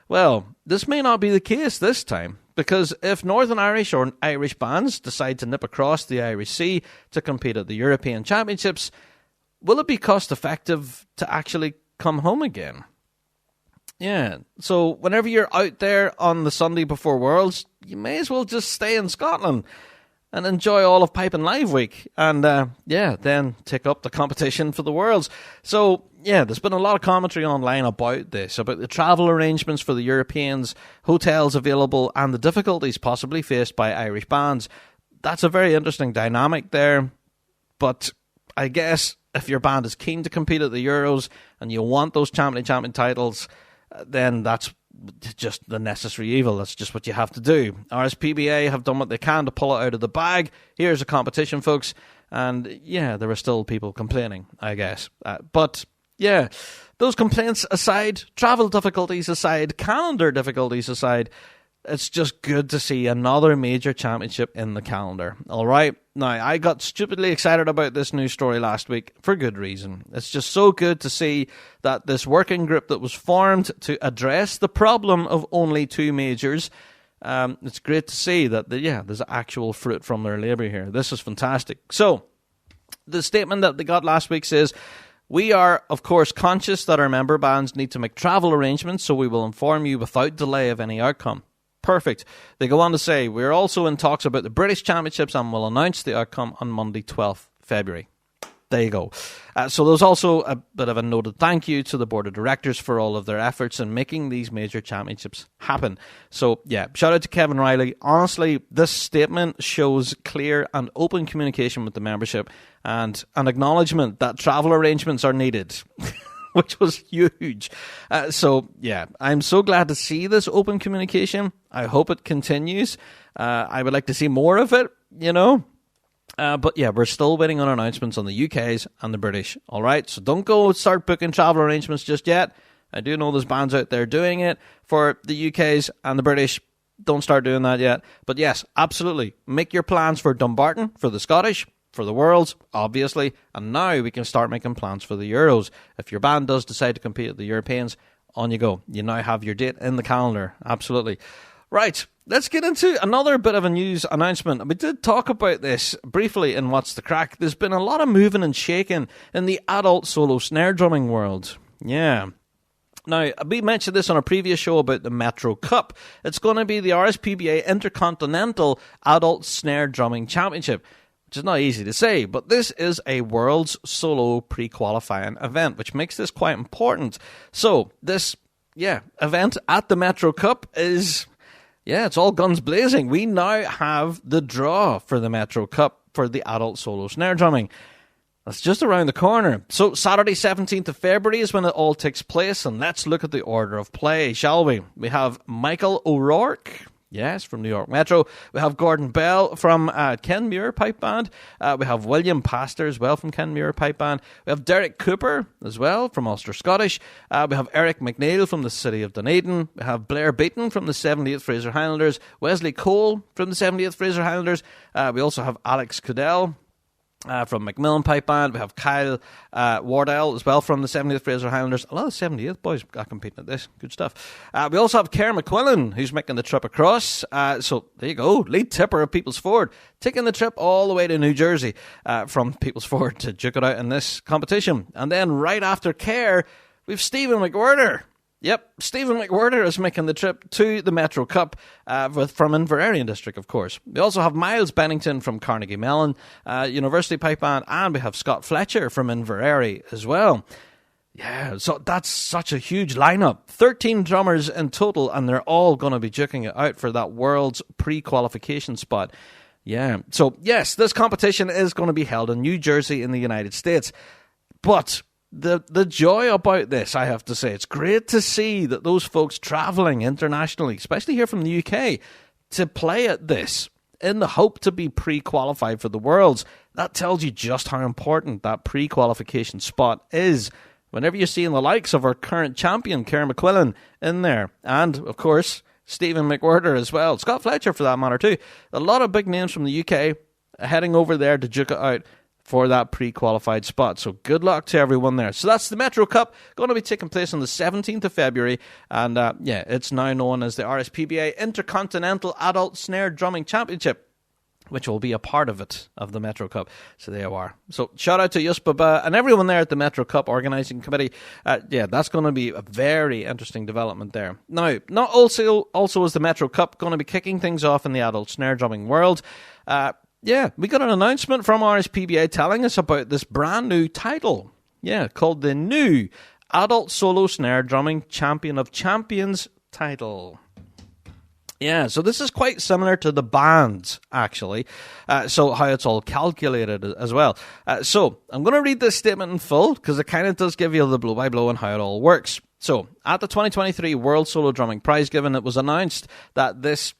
Speaker 1: Well, this may not be the case this time, because if Northern Irish or Irish bands decide to nip across the Irish Sea to compete at the European Championships, will it be cost effective to actually come home again? Yeah, so whenever you're out there on the Sunday before Worlds, you may as well just stay in Scotland and enjoy all of Piping Live Week, and then take up the competition for the Worlds. So, yeah, there's been a lot of commentary online about this, about the travel arrangements for the Europeans, hotels available, and the difficulties possibly faced by Irish bands. That's a very interesting dynamic there, but I guess if your band is keen to compete at the Euros and you want those champion titles, then that's just the necessary evil. That's just what you have to do. RSPA have done what they can to pull it out of the bag. Here's a competition, folks. And yeah, there are still people complaining, I guess. But yeah, those complaints aside, travel difficulties aside, calendar difficulties aside, it's just good to see another major championship in the calendar. All right. Now, I got stupidly excited about this news story last week for good reason. It's just so good to see that this working group that was formed to address the problem of only 2 majors, it's great to see that, there's actual fruit from their labour here. This is fantastic. So, the statement that they got last week says, "We are, of course, conscious that our member bands need to make travel arrangements, so we will inform you without delay of any outcome." Perfect. They go on to say, "We're also in talks about the British Championships and will announce the outcome on Monday, 12th February. There you go. So there's also a bit of a noted thank you to the board of directors for all of their efforts in making these major championships happen. So, yeah, shout out to Kevin Riley. Honestly, this statement shows clear and open communication with the membership and an acknowledgement that travel arrangements are needed. Which was huge. So, yeah, I'm so glad to see this open communication. I hope it continues. I would like to see more of it, But, yeah, we're still waiting on announcements on the UK's and the British. All right, so don't go start booking travel arrangements just yet. I do know there's bands out there doing it for the UK's and the British. Don't start doing that yet. But, yes, absolutely. Make your plans for Dumbarton, for the Scottish, for the Worlds, obviously, and now we can start making plans for the Euros. If your band does decide to compete at the Europeans, on you go. You now have your date in the calendar. Absolutely. Right, let's get into another bit of a news announcement. We did talk about this briefly in What's the Crack. There's been a lot of moving and shaking in the adult solo snare drumming world. Yeah. Now, we mentioned this on a previous show about the Metro Cup. It's going to be the RSPBA Intercontinental Adult Snare Drumming Championship, which is not easy to say, but this is a world's solo pre-qualifying event, which makes this quite important. So, this, event at the Metro Cup is, it's all guns blazing. We now have the draw for the Metro Cup for the adult solo snare drumming. That's just around the corner. So, Saturday, 17th of February is when it all takes place, and let's look at the order of play, shall we? We have Michael O'Rourke. Yes, from New York Metro. We have Gordon Bell from Ken Muir Pipe Band. We have William Pastor as well from Ken Muir Pipe Band. We have Derek Cooper as well from Ulster Scottish. We have Eric McNeil from the city of Dunedin. We have Blair Beaton from the 78th Fraser Highlanders. Wesley Cole from the 78th Fraser Highlanders. We also have Alex Cadell from Macmillan Pipe Band. We have Kyle Wardell as well from the 70th Fraser Highlanders. A lot of 78th boys are competing at this. Good stuff. We also have Kerr McQuillan, who's making the trip across. So there you go. Lead tipper of People's Ford, taking the trip all the way to New Jersey from People's Ford to duke it out in this competition. And then right after Kerr, we've Stephen McWhirter. Yep, Stephen McWhirter is making the trip to the Metro Cup from Inverary District, of course. We also have Miles Bennington from Carnegie Mellon University Pipe Band, and we have Scott Fletcher from Inverary as well. Yeah, so that's such a huge lineup. 13 drummers in total, and they're all going to be duking it out for that world's pre-qualification spot. Yeah, so yes, this competition is going to be held in New Jersey in the United States. But the joy about this, I have to say, it's great to see that those folks travelling internationally, especially here from the UK, to play at this in the hope to be pre-qualified for the Worlds. That tells you just how important that pre-qualification spot is. Whenever you're seeing the likes of our current champion, Ciara McQuillan, in there, and, of course, Stephen McWhirter as well, Scott Fletcher for that matter too, a lot of big names from the UK heading over there to duke it out for that pre-qualified spot. So good luck to everyone there. So that's the Metro Cup, going to be taking place on the 17th of February. And it's now known as the RSPBA Intercontinental Adult Snare Drumming Championship, which will be a part of it, of the Metro Cup. So there you are. So shout out to Yuspaba and everyone there at the Metro Cup Organising Committee. That's going to be a very interesting development there. Now, not also is the Metro Cup going to be kicking things off in the adult snare drumming world. We got an announcement from RSPBA telling us about this brand new title. Called the new Adult Solo Snare Drumming Champion of Champions title. So this is quite similar to the bands, actually. So how it's all calculated as well. So I'm going to read this statement in full because it kind of does give you the blow-by-blow on how it all works. So at the 2023 World Solo Drumming Prize Giving, it was announced that this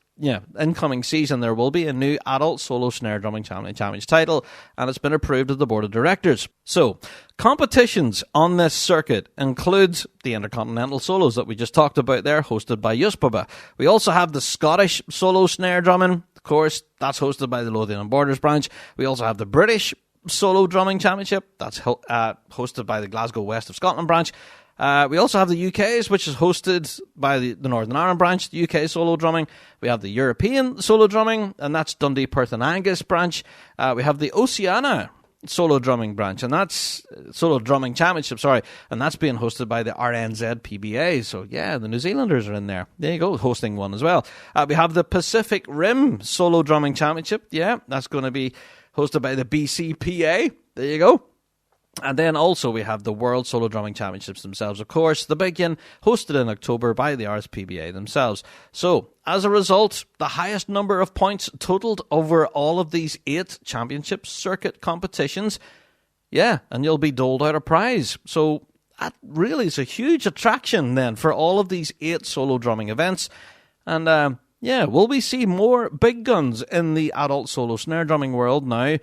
Speaker 1: incoming season there will be a new Adult Solo Snare Drumming Champions title, and it's been approved of the Board of Directors. So, competitions on this circuit include the Intercontinental Solos that we just talked about there, hosted by Yuspaba. We also have the Scottish Solo Snare Drumming, of course, that's hosted by the Lothian and Borders branch. We also have the British Solo Drumming Championship, that's hosted by the Glasgow West of Scotland branch. We also have the UK's, which is hosted by the Northern Ireland branch, the UK Solo Drumming. We have the European Solo Drumming, and that's Dundee, Perth and Angus branch. We have the Oceania Solo Drumming branch, and that's Solo Drumming Championship, and that's being hosted by the RNZ PBA. So, the New Zealanders are in there. There you go, hosting one as well. We have the Pacific Rim Solo Drumming Championship. That's going to be hosted by the BCPA. There you go. And then also we have the World Solo Drumming Championships themselves, of course, the big one, hosted in October by the RSPBA themselves. So, as a result, the highest number of points totaled over all of these 8 championship circuit competitions. And you'll be doled out a prize. So, that really is a huge attraction then for all of these 8 solo drumming events. And, will we see more big guns in the adult solo snare drumming world now,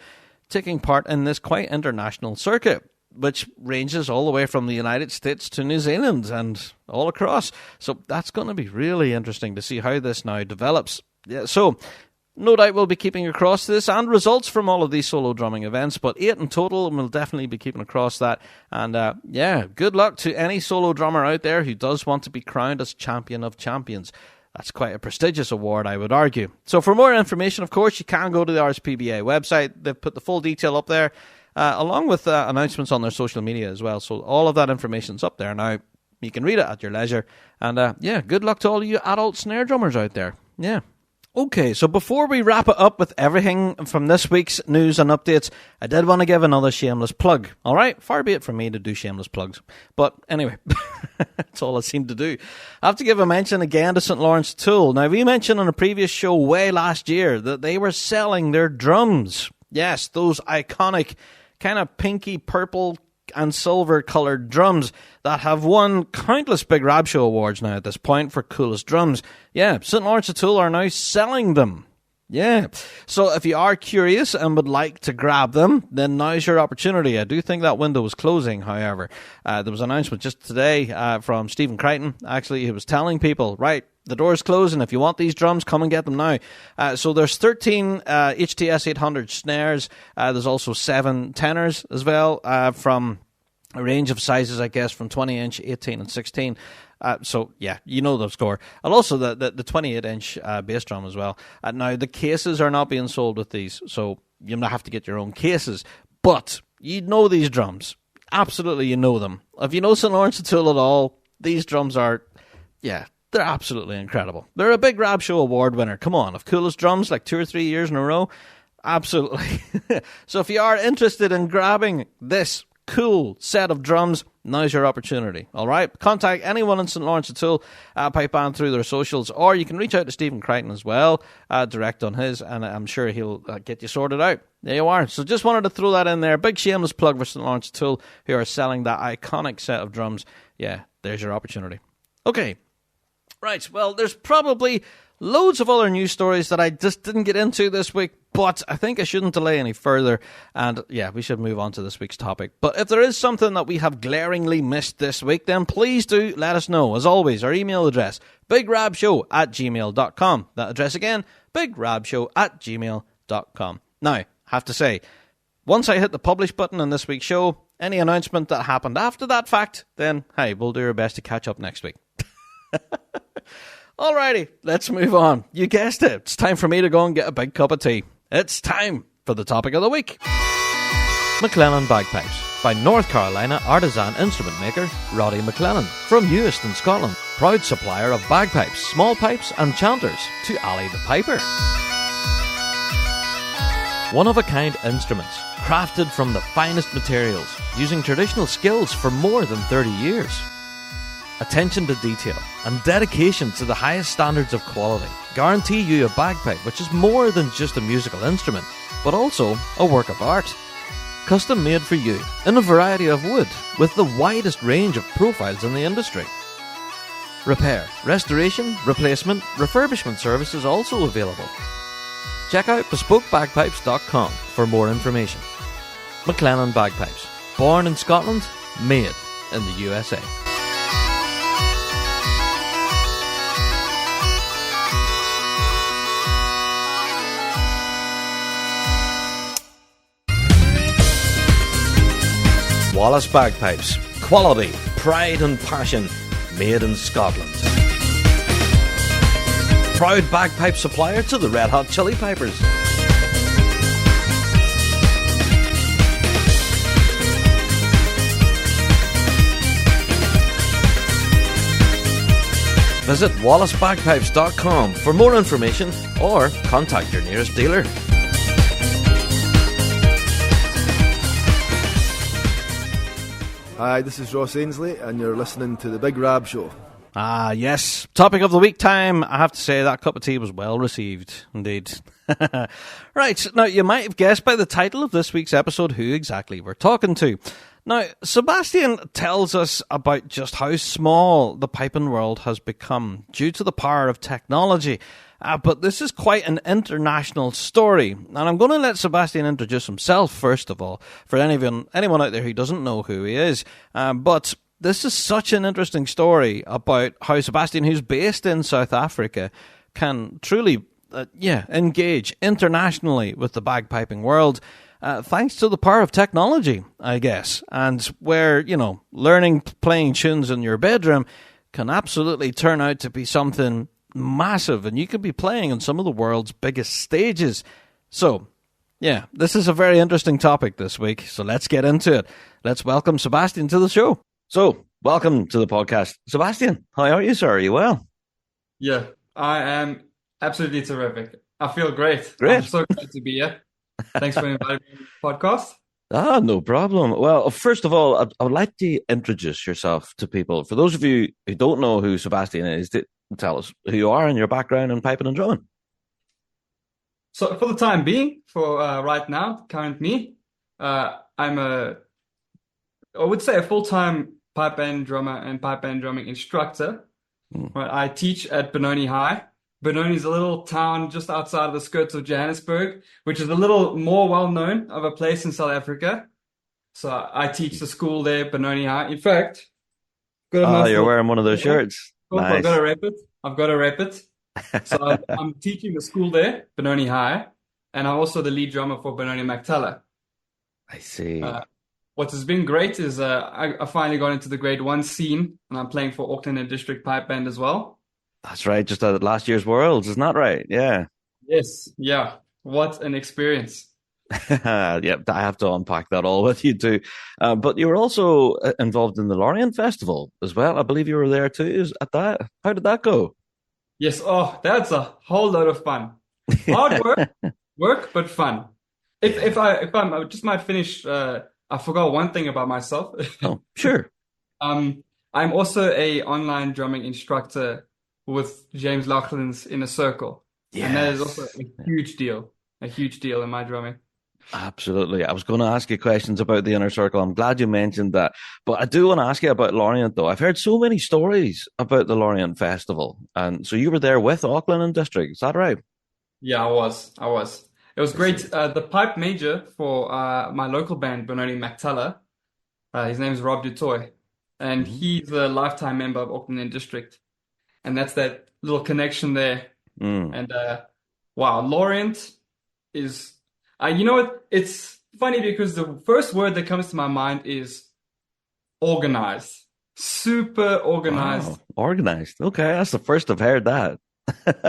Speaker 1: taking part in this quite international circuit, which ranges all the way from the United States to New Zealand and all across. So that's going to be really interesting to see how this now develops. So no doubt we'll be keeping across this and results from all of these solo drumming events, but 8 in total, and we'll definitely be keeping across that. And good luck to any solo drummer out there who does want to be crowned as Champion of Champions. That's quite a prestigious award, I would argue. So for more information, of course, you can go to the RSPBA website. They've put the full detail up there, along with announcements on their social media as well. So all of that information's up there now. You can read it at your leisure. And good luck to all of you adult snare drummers out there. Okay, so before we wrap it up with everything from this week's news and updates, I did want to give another shameless plug. All right, far be it from me to do shameless plugs. But anyway, that's all I seem to do. I have to give a mention again to St. Lawrencetul. Now, we mentioned on a previous show way last year that they were selling their drums. Yes, those iconic kind of pinky purple and silver coloured drums that have won countless Big Rab Show awards now at this point for coolest drums. St. Lawrencetul are now selling them. So if you are curious and would like to grab them, then now's your opportunity. I do think that window is closing, however. There was an announcement just today from Stephen Crichton. Actually, he was telling people, right, the door's closing. If you want these drums, come and get them now. So there's 13 HTS 800 snares. There's also 7 tenors as well, from a range of sizes, I guess, from 20-inch, 18 and 16. You know the score. And also the 28-inch bass drum as well. Now, the cases are not being sold with these, so you have to get your own cases. But you know these drums. Absolutely, you know them. If you know St. Lawrencetul at all, these drums are, they're absolutely incredible. They're a Big Rab Show award winner. Come on, of coolest drums like 2 or 3 years in a row. Absolutely. So if you are interested in grabbing this cool set of drums, now's your opportunity. All right? Contact anyone in St. Lawrencetul Pipe Band through their socials, or you can reach out to Stephen Crichton as well, direct on his, and I'm sure he'll get you sorted out. There you are. So just wanted to throw that in there. Big shameless plug for St. Lawrencetul, who are selling that iconic set of drums. Yeah, there's your opportunity. Okay. Right, well, there's probably loads of other news stories that I just didn't get into this week, but I think I shouldn't delay any further, and yeah, we should move on to this week's topic. But if there is something that we have glaringly missed this week, then please do let us know. As always, our email address, bigrabshow@gmail.com. That address again, bigrabshow@gmail.com. Now, I have to say, once I hit the publish button on this week's show, any announcement that happened after that fact, then, hey, we'll do our best to catch up next week. Alrighty, let's move on. You guessed it. It's time for me to go and get a big cup of tea. It's time for the topic of the week. McLennan Bagpipes by North Carolina artisan instrument maker Roddy McLennan from Euston, Scotland. Proud supplier of bagpipes, small pipes and chanters to Ali the Piper. One-of-a-kind instruments, crafted from the finest materials, using traditional skills for more than 30 years. Attention to detail and dedication to the highest standards of quality guarantee you a bagpipe which is more than just a musical instrument, but also a work of art. Custom made for you in a variety of wood with the widest range of profiles in the industry. Repair, restoration, replacement, refurbishment services also available. Check out bespokebagpipes.com for more information. McLennan Bagpipes, born in Scotland, made in the USA. Wallace Bagpipes. Quality, pride and passion, made in Scotland. Proud bagpipe supplier to the Red Hot Chili Pipers. Visit wallacebagpipes.com for more information or contact your nearest dealer.
Speaker 12: Hi, this is Ross Ainsley, and you're listening to the Big Rab Show.
Speaker 1: Ah, yes. Topic of the week time. I have to say that cup of tea was well received, indeed. Right, now you might have guessed by the title of this week's episode who exactly we're talking to. Now, Sebastian tells us about just how small the piping world has become due to the power of technology. But this is quite an international story. And I'm going to let Sebastian introduce himself, first of all, for anyone out there who doesn't know who he is. But this is such an interesting story about how Sebastian, who's based in South Africa, can truly engage internationally with the bagpiping world. Thanks to the power of technology, I guess. And where, learning playing tunes in your bedroom can absolutely turn out to be something massive, and you could be playing on some of the world's biggest stages. So, yeah, this is a very interesting topic this week, so let's get into it. Let's welcome Sebastian to the show. So, welcome to the podcast. Sebastian, how are you, sir? Are you well?
Speaker 13: Yeah, I am absolutely terrific. I feel great.
Speaker 1: Great.
Speaker 13: I'm so glad to be here. Thanks for inviting me to the podcast.
Speaker 1: No problem. Well, first of all, I would like to introduce yourself to people. For those of you who don't know who Sebastian is, tell us who you are and your background in piping and drumming.
Speaker 13: So for the time being, for right now, current me, I'm I would say a full-time pipe band drummer and pipe band drumming instructor. Right, I teach at Benoni High. Benoni is a little town just outside of the skirts of Johannesburg, which is a little more well-known of a place in South Africa. So I teach the school there, Benoni High. In fact,
Speaker 1: you're wearing one of those shirts. Nice.
Speaker 13: I've got to rep it. So I'm teaching the school there, Benoni High, and I'm also the lead drummer for Benoni Mactella.
Speaker 1: I see.
Speaker 13: What has been great is I finally got into the grade 1 scene, and I'm playing for Auckland and District pipe band as well.
Speaker 1: That's right, just at last year's Worlds, isn't that right? Yeah.
Speaker 13: Yes, yeah. What an experience.
Speaker 1: Yeah, I have to unpack that all with you too. But you were also involved in the Lorient Festival as well. I believe you were there too at that. How did that go?
Speaker 13: Yes, that's a whole lot of fun. Hard work, but fun. If I just might finish I forgot one thing about myself.
Speaker 1: Oh, sure.
Speaker 13: I'm also a online drumming instructor with James Laughlin's Inner Circle.
Speaker 1: Yes.
Speaker 13: And that is also a huge deal in my drumming.
Speaker 1: Absolutely. I was going to ask you questions about the Inner Circle. I'm glad you mentioned that. But I do want to ask you about Lorient, though. I've heard so many stories about the Lorient Festival. And so you were there with Auckland and District. Is that right?
Speaker 13: Yeah, I was. It was great. The pipe major for my local band, Benoni Mactella, his name is Rob Dutoy. And he's a lifetime member of Auckland and District. And that's that little connection there. And wow, Lorient is... you know what? It's funny because the first word that comes to my mind is organized. Super organized.
Speaker 1: Wow. Organized. Okay, that's the first I've heard that.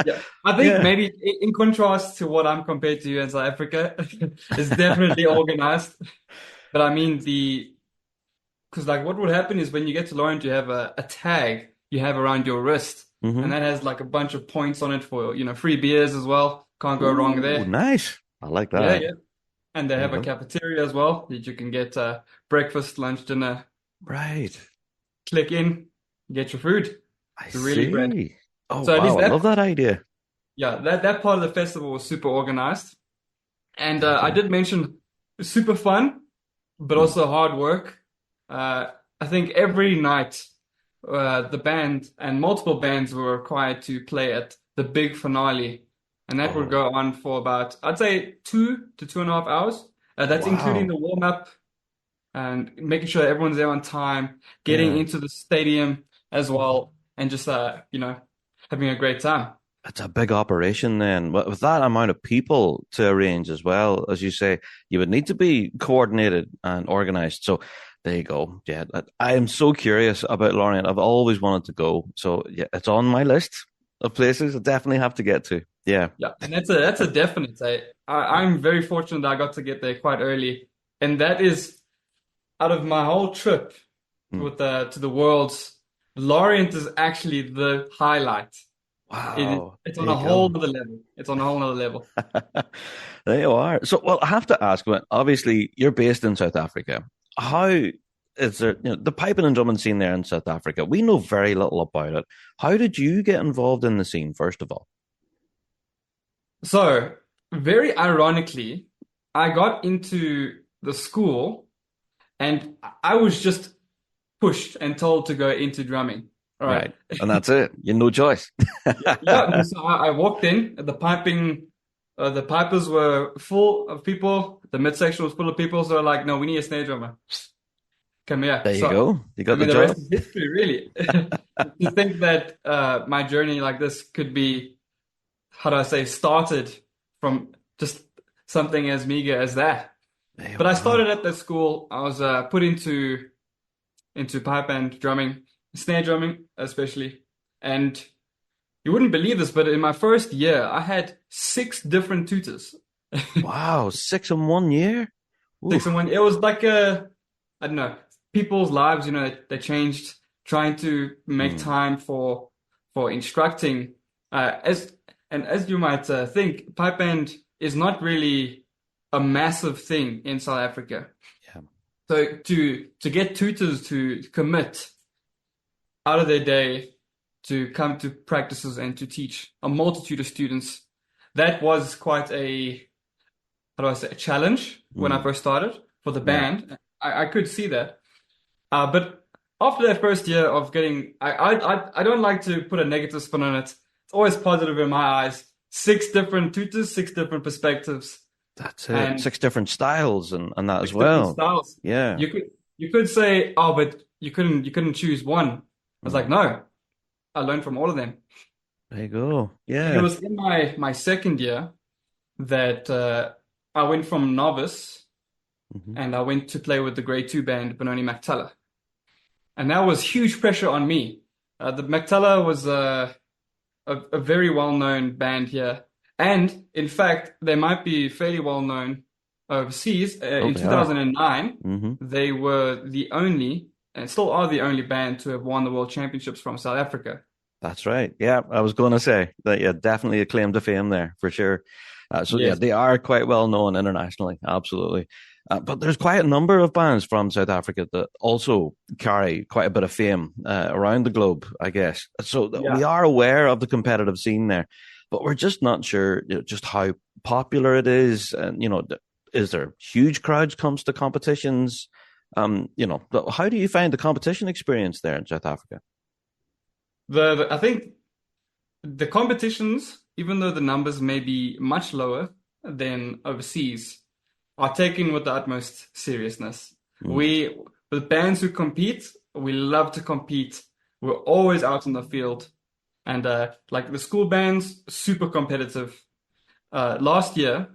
Speaker 13: Yeah, I think maybe in contrast to what I'm compared to in South Africa, it's definitely organized. But I mean because like what would happen is when you get to Lorient, you have a tag you have around your wrist, and that has like a bunch of points on it for free beers as well. Can't go wrong there.
Speaker 1: Nice. I like that.
Speaker 13: Yeah. And they have a cafeteria as well that you can get breakfast, lunch, dinner.
Speaker 1: Right.
Speaker 13: Click in, get your food.
Speaker 1: I
Speaker 13: really
Speaker 1: see.
Speaker 13: great.
Speaker 1: Oh,
Speaker 13: So at least
Speaker 1: wow. I love that idea.
Speaker 13: Yeah, that part of the festival was super organized. And I did mention super fun, but also hard work. I think every night the band and multiple bands were required to play at the big finale. And that would go on for about, I'd say 2 to 2.5 hours. That's including the warm-up and making sure everyone's there on time, getting into the stadium as well, and just, having a great time.
Speaker 1: It's a big operation then. With that amount of people to arrange as well, as you say, you would need to be coordinated and organized. So there you go. Yeah, I am so curious about Lorient. I've always wanted to go. So yeah, it's on my list of places I definitely have to get to. Yeah.
Speaker 13: Yeah, and that's a definite. I'm very fortunate that I got to get there quite early. And that is, out of my whole trip to the Worlds, Lorient is actually the highlight.
Speaker 1: Wow.
Speaker 13: It's on a whole other level. It's on a whole other level.
Speaker 1: There you are. So, well, I have to ask, obviously, you're based in South Africa. How is there, the piping and drumming scene there in South Africa? We know very little about it. How did you get involved in the scene, first of all?
Speaker 13: So, very ironically, I got into the school and I was just pushed and told to go into drumming. All right.
Speaker 1: And that's it. You had no choice.
Speaker 13: Yeah. So I walked in, the pipers were full of people. The midsection was full of people. So they're like, no, we need a snare drummer. Come here.
Speaker 1: There you go. You got the
Speaker 13: the
Speaker 1: job.
Speaker 13: rest is history, really. To think that my journey like this could be, how do I say, started from just something as meager as that. But I started at the school. I was put into pipe and drumming, snare drumming especially. And you wouldn't believe this, but in my first year, I had 6 different tutors.
Speaker 1: Wow, 6 in 1 year?
Speaker 13: 6 in 1 year. It was like I don't know, people's lives, they changed, trying to make time for instructing. As you might think, pipe band is not really a massive thing in South Africa.
Speaker 1: Yeah.
Speaker 13: So to get tutors to commit out of their day to come to practices and to teach a multitude of students, that was quite a challenge when I first started for the band. I could see that. But after that first year of getting, I don't like to put a negative spin on it. It's always positive in my eyes. 6 different tutors, 6 different perspectives.
Speaker 1: That's it. And 6 different styles and that as well.
Speaker 13: Styles.
Speaker 1: Yeah.
Speaker 13: You could say, oh, but you couldn't choose one. I was like, no, I learned from all of them.
Speaker 1: There you go. Yeah.
Speaker 13: It was in my second year that I went from novice and I went to play with the grade 2 band, Benoni Mactella. And that was huge pressure on me. The Mactella was a very well-known band here. And in fact, they might be fairly well-known overseas. In 2009, they were the only, and still are the only band to have won the World Championships from South Africa.
Speaker 1: That's right. Yeah, I was going to say that. Yeah, definitely a claim to fame there for sure. So yeah, they are quite well known internationally, absolutely. But there's quite a number of bands from South Africa that also carry quite a bit of fame around the globe, I guess. So we are aware of the competitive scene there, but we're just not sure just how popular it is. And, is there huge crowds comes to competitions? How do you find the competition experience there in South Africa?
Speaker 13: I think the competitions, even though the numbers may be much lower than overseas, are taken with the utmost seriousness. The bands who compete, we love to compete. We're always out in the field. And like the school bands, super competitive. Last year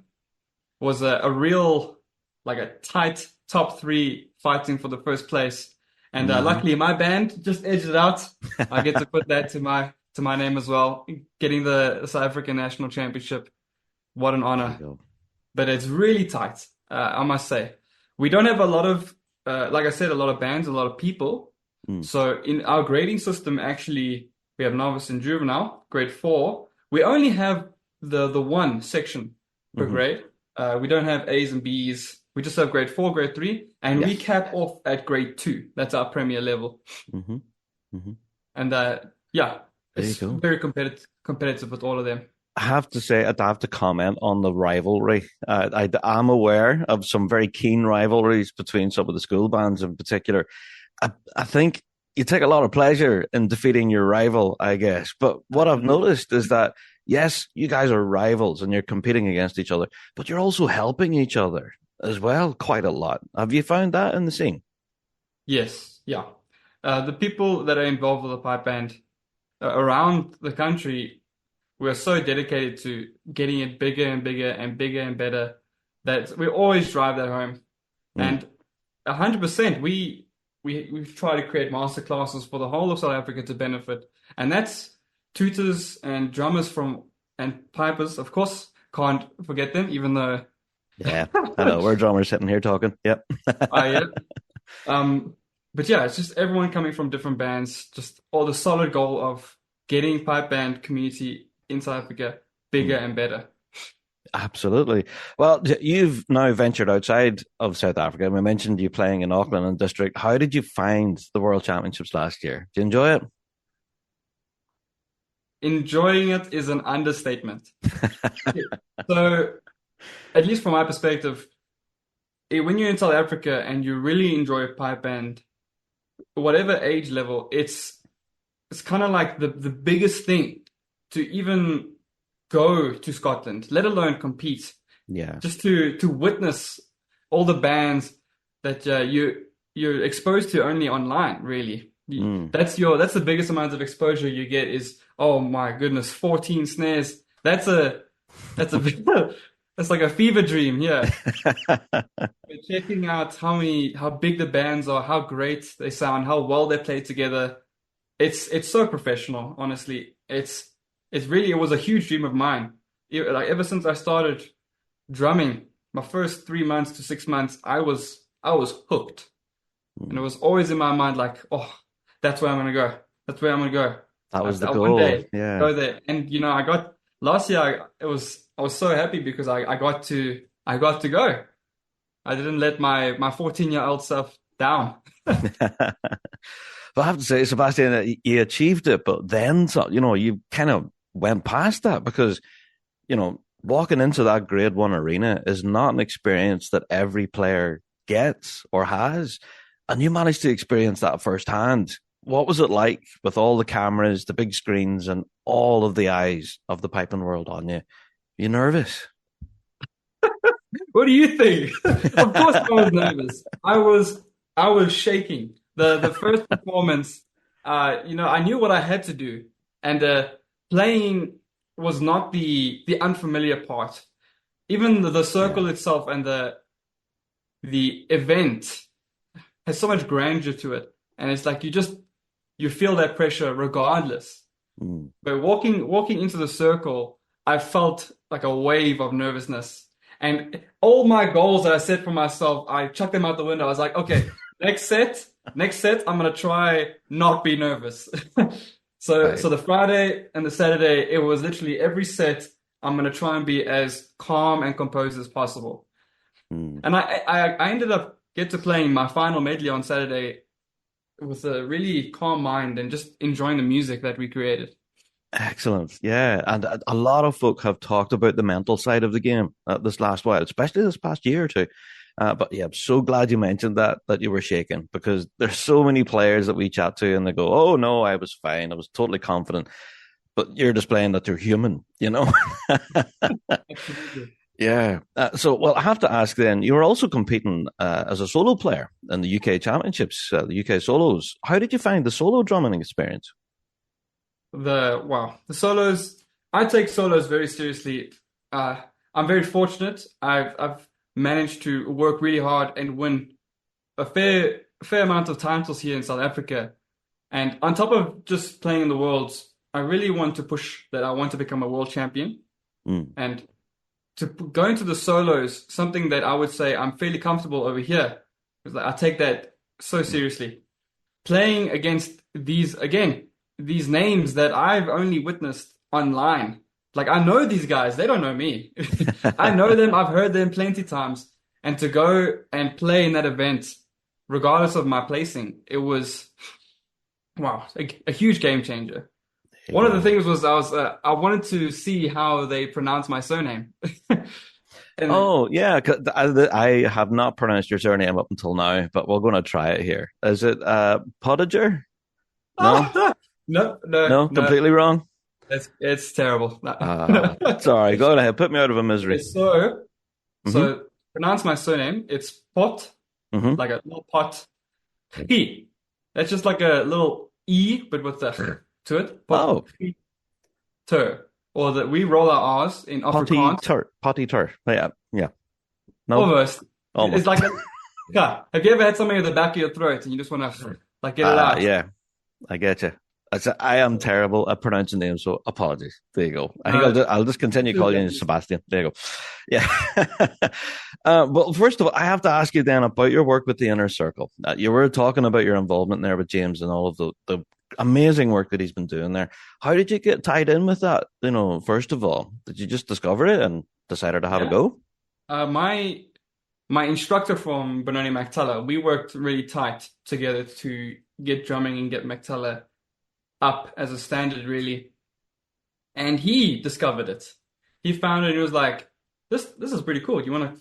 Speaker 13: was a real, like a tight top 3 fighting for the first place. And luckily my band just edged it out. I get to put that to my name as well. Getting the South African National Championship. What an honor. But it's really tight, I must say. We don't have a lot of, like I said, a lot of bands, a lot of people. So in our grading system, actually, we have novice and juvenile, grade 4. We only have the one section per grade. We don't have A's and B's. We just have grade 4, grade 3, and we cap off at grade 2. That's our premier level. And it's very competitive with all of them.
Speaker 1: I have to say, I have to comment on the rivalry. I'm aware of some very keen rivalries between some of the school bands in particular. I think you take a lot of pleasure in defeating your rival, I guess. But what I've noticed is that, yes, you guys are rivals and you're competing against each other, but you're also helping each other as well quite a lot. Have you found that in the scene?
Speaker 13: Yes, yeah. The people that are involved with the pipe band around the country, we're so dedicated to getting it bigger and bigger and bigger and better that we always drive that home. And 100%, we try to create master classes for the whole of South Africa to benefit. And that's tutors and drummers and pipers, of course, can't forget them, even though...
Speaker 1: Yeah, I know, we're drummers sitting here talking. Yep.
Speaker 13: But yeah, it's just everyone coming from different bands, just all the solid goal of getting pipe band community in South Africa bigger and better.
Speaker 1: Absolutely. Well, you've now ventured outside of South Africa. We mentioned you playing in Auckland and District. How did you find the World Championships last year? Did you enjoy it?
Speaker 13: Enjoying it is an understatement. So, at least from my perspective, when you're in South Africa and you really enjoy pipe band, whatever age level, it's kind of like the biggest thing to even go to Scotland, let alone compete.
Speaker 1: Yeah.
Speaker 13: Just to witness all the bands that you're exposed to only online, really. That's the biggest amount of exposure you get is, oh my goodness, 14 snares. That's like a fever dream, yeah. We're checking out how big the bands are, how great they sound, how well they play together. It's so professional, honestly. It was a huge dream of mine. Like ever since I started drumming, my first 3 months to 6 months, I was hooked. And it was always in my mind like, oh, that's where I'm gonna go. That's where I'm gonna go.
Speaker 1: That was the goal.
Speaker 13: One day,
Speaker 1: yeah.
Speaker 13: Go there. And last year I was so happy because I got to go. I didn't let my 14-year-old self down.
Speaker 1: But I have to say, Sebastian, you achieved it, but then you kind of went past that because, walking into that grade 1 arena is not an experience that every player gets or has. And you managed to experience that firsthand. What was it like with all the cameras, the big screens, and all of the eyes of the piping world on you? You nervous?
Speaker 13: What do you think? Of course I was nervous. I was shaking. The first performance, I knew what I had to do. And playing was not the unfamiliar part. Even the circle itself and the event has so much grandeur to it. And it's like you feel that pressure regardless. But walking into the circle, I felt like a wave of nervousness. And all my goals that I set for myself, I chucked them out the window. I was like, okay, next set, I'm going to try not be nervous. So the Friday and the Saturday, it was literally every set I'm going to try and be as calm and composed as possible. And I ended up get to playing my final medley on Saturday with a really calm mind and just enjoying the music that we created.
Speaker 1: Excellent. Yeah. And a lot of folk have talked about the mental side of the game this last while, especially this past year or two. But yeah, I'm so glad you mentioned that you were shaking, because there's so many players that we chat to and they go, oh no, I was fine. I was totally confident. But you're displaying that you're human, you know?
Speaker 13: Absolutely.
Speaker 1: Yeah. Well, I have to ask then, you were also competing as a solo player in the UK Championships, the UK Solos. How did you find the solo drumming experience?
Speaker 13: The solos, I take solos very seriously. I'm very fortunate. I've managed to work really hard and win a fair amount of titles here in South Africa. And on top of just playing in the Worlds, I really want to push that. I want to become a world champion. And to go into the solos, something that I would say I'm fairly comfortable over here, because I take that so seriously. Playing against these names that I've only witnessed online. Like, I know these guys, they don't know me. I know them, I've heard them plenty times. And to go and play in that event, regardless of my placing, it was, wow, a huge game changer. One of the things was I wanted to see how they pronounce my surname.
Speaker 1: Oh, yeah. 'Cause I have not pronounced your surname up until now, but we're going to try it here. Is it Potgieter? No? No, completely wrong?
Speaker 13: It's terrible.
Speaker 1: Sorry, go ahead. Put me out of a misery.
Speaker 13: So pronounce my surname. It's Pot, like a little pot. P. That's just like a little E, but with the to it. Pot, or that we roll our R's in Afrikaans.
Speaker 1: Potty tur. Yeah. No.
Speaker 13: Almost. It's like have you ever had something at the back of your throat and you just want to like get it out?
Speaker 1: Yeah, I get you. I am terrible at pronouncing names, so apologies. There you go. I think I'll just continue calling you Sebastian. There you go. Yeah. Well, first of all, I have to ask you then about your work with the Inner Circle. You were talking about your involvement there with James and all of the amazing work that he's been doing there. How did you get tied in with that? You know, first of all, did you just discover it and decided to have a go? My instructor from Benoni Mactella, we worked really tight together to get drumming and get Mactella up as a standard, really. And he discovered it. He found it and he was like, this is pretty cool. You wanna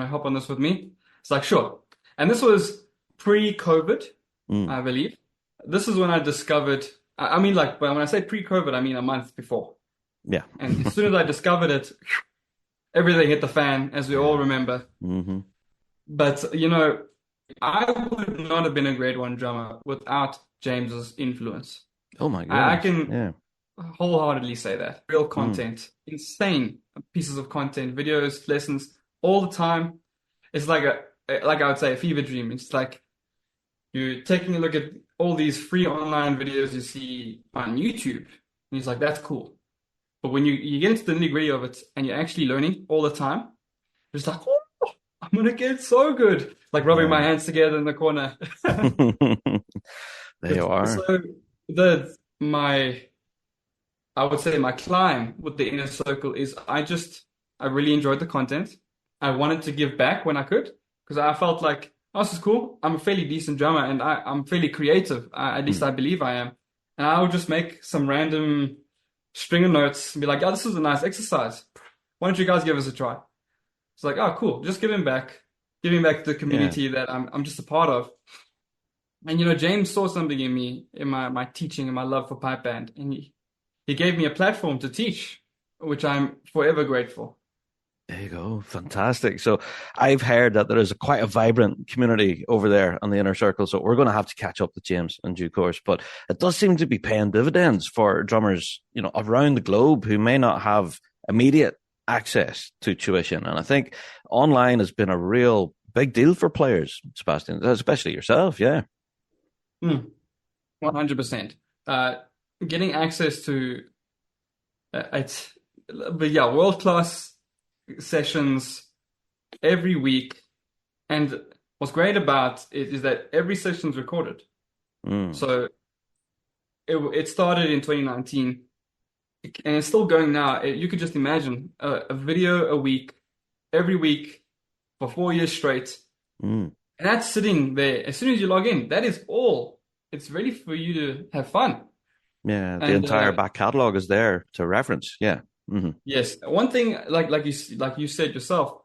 Speaker 1: hop on this with me? It's like, sure. And this was pre-COVID, I believe. This is when I discovered, I mean, like, when I say pre-COVID, I mean a month before. Yeah.
Speaker 13: And as soon as I discovered it, everything hit the fan, as we all remember. But, you know, I would not have been a grade 1 drummer without James's influence.
Speaker 1: Oh my goodness.
Speaker 13: I can wholeheartedly say that. Real content, insane pieces of content, videos, lessons, all the time. It's like I would say, a fever dream. It's like you're taking a look at all these free online videos you see on YouTube, and it's like, that's cool. But when you get into the nitty-gritty of it and you're actually learning all the time, it's like, oh, I'm gonna get so good. Like rubbing my hands together in the corner.
Speaker 1: There you are.
Speaker 13: So I would say my climb with the Inner Circle is I really enjoyed the content. I wanted to give back when I could, because I felt like, oh, this is cool. I'm a fairly decent drummer and I'm fairly creative. At least I believe I am. And I would just make some random string of notes and be like, oh, this is a nice exercise. Why don't you guys give us a try? It's like, oh, cool. Just giving back to the community that I'm just a part of. And, you know, James saw something in me, in my teaching and my love for pipe band. And he gave me a platform to teach, which I'm forever grateful.
Speaker 1: There you go. Fantastic. So I've heard that there is quite a vibrant community over there on the Inner Circle. So we're going to have to catch up with James in due course. But it does seem to be paying dividends for drummers, you know, around the globe who may not have immediate access to tuition. And I think online has been a real big deal for players, Sebastian, especially yourself. Yeah.
Speaker 13: 100%. Getting access to world-class sessions every week. And what's great about it is that every session is recorded. So it started in 2019. and it's still going now. You could just imagine a video a week, every week for 4 years straight. And that's sitting there. As soon as you log in, that is all. It's ready for you to have fun.
Speaker 1: Yeah, the entire back catalog is there to reference. Yeah.
Speaker 13: Yes. One thing, like you said yourself,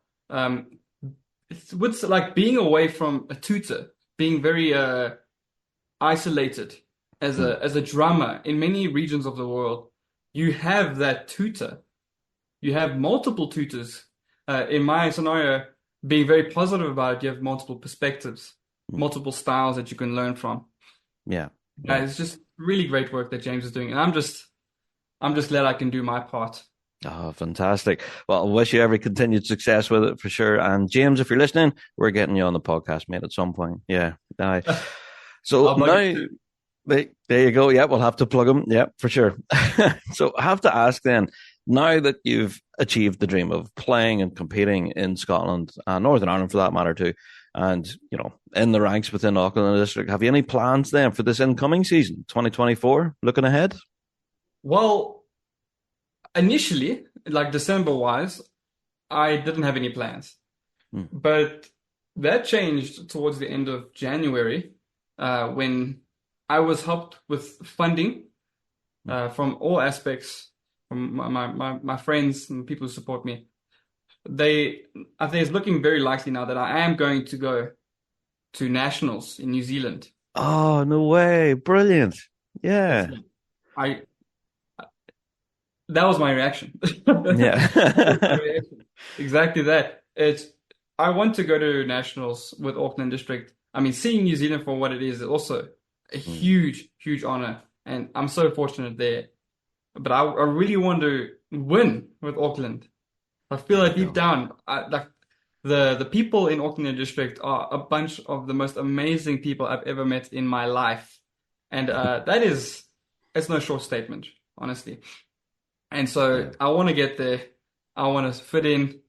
Speaker 13: it's like being away from a tutor, being very isolated as a drummer in many regions of the world. You have that tutor. You have multiple tutors. In my scenario, being very positive about it, you have multiple perspectives, multiple styles that you can learn from.
Speaker 1: Yeah.
Speaker 13: It's just really great work that James is doing, and I'm just glad I can do my part.
Speaker 1: Oh, fantastic. Well, I wish you every continued success with it for sure. And James, if you're listening, we're getting you on the podcast, mate, at some point. Yeah. So now, there you go. Yeah, we'll have to plug them. Yeah, for sure. So I have to ask then, now that you've achieved the dream of playing and competing in Scotland and Northern Ireland for that matter too, and, in the ranks within Auckland and District, have you any plans then for this incoming season, 2024, looking ahead?
Speaker 13: Well, initially, like December-wise, I didn't have any plans. But that changed towards the end of January when I was helped with funding from all aspects, from my friends and people who support me. I think it's looking very likely now that I am going to go to nationals in New Zealand.
Speaker 1: Oh, no way. Brilliant. Yeah.
Speaker 13: That was my reaction.
Speaker 1: Yeah.
Speaker 13: Exactly that. I want to go to nationals with Auckland District. I mean, seeing New Zealand for what it is also a huge, huge honor. And I'm so fortunate there. But I really want to win with Auckland. I feel like deep down, the people in Auckland and District are a bunch of the most amazing people I've ever met in my life. And it's no short statement, honestly. And so I want to get there. I want to fit in,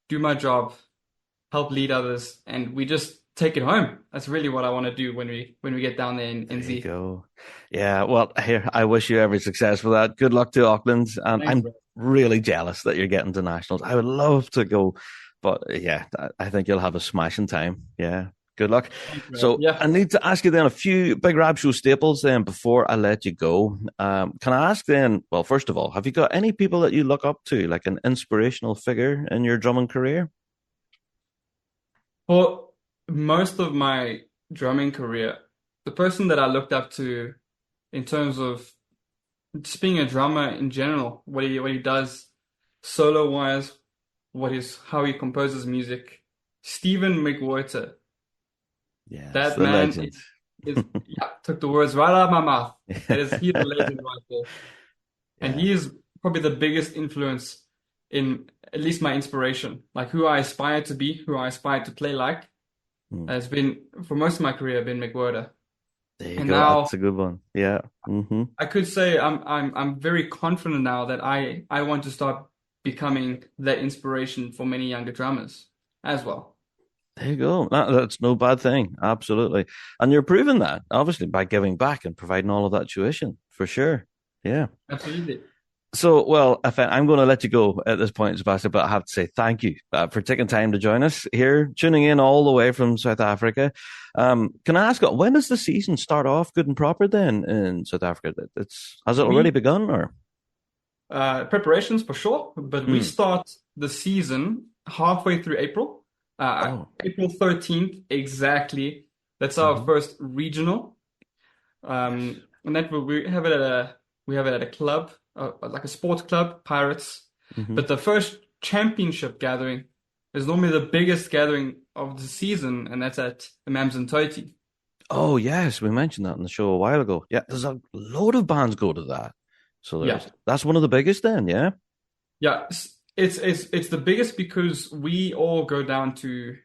Speaker 13: do my job, help lead others, and we just take it home. That's really what I want to do when we get down there in Z.
Speaker 1: There you go. Yeah, well, here, I wish you every success with that. Good luck to Auckland. And
Speaker 13: Thanks,
Speaker 1: I'm
Speaker 13: bro.
Speaker 1: really jealous that you're getting to nationals. I would love to go, but yeah, I think you'll have a smashing time. Yeah. Good luck. So I need to ask you then a few Big Rab Show staples then before I let you go. Can I ask then, well, first of all, have you got any people that you look up to, like an inspirational figure in your drumming career?
Speaker 13: For most of my drumming career, the person that I looked up to in terms of just being a drummer in general, what he does solo-wise, how he composes music, Stephen McWhorter.
Speaker 1: Yeah,
Speaker 13: that man took the words right out of my mouth. He's a legend right there. And he is probably the biggest influence in at least my inspiration, like who I aspire to be, who I aspire to play like. Has been, for most of my career, been McWhorter.
Speaker 1: There you go. Now, that's a good one. Yeah. Mm-hmm.
Speaker 13: I could say I'm very confident now that I want to start becoming that inspiration for many younger drummers as well.
Speaker 1: There you go. That's no bad thing. Absolutely. And you're proving that, obviously, by giving back and providing all of that tuition, for sure. Yeah.
Speaker 13: Absolutely.
Speaker 1: So, well, I'm going to let you go at this point, Sebastian, but I have to say thank you for taking time to join us here, tuning in all the way from South Africa. Can I ask, when does the season start off good and proper then in South Africa? Has it already begun, or?
Speaker 13: Preparations for sure, but we start the season halfway through April. April 13th, exactly. That's our first regional. And that we have it at a club, like a sports club, Pirates. But the first championship gathering is normally the biggest gathering of the season, and that's at the Lawrencetul.
Speaker 1: Oh yes, we mentioned that in the show a while ago. Yeah, there's a load of bands go to that. So that's one of the biggest then, yeah?
Speaker 13: Yeah, it's the biggest because we all go down to,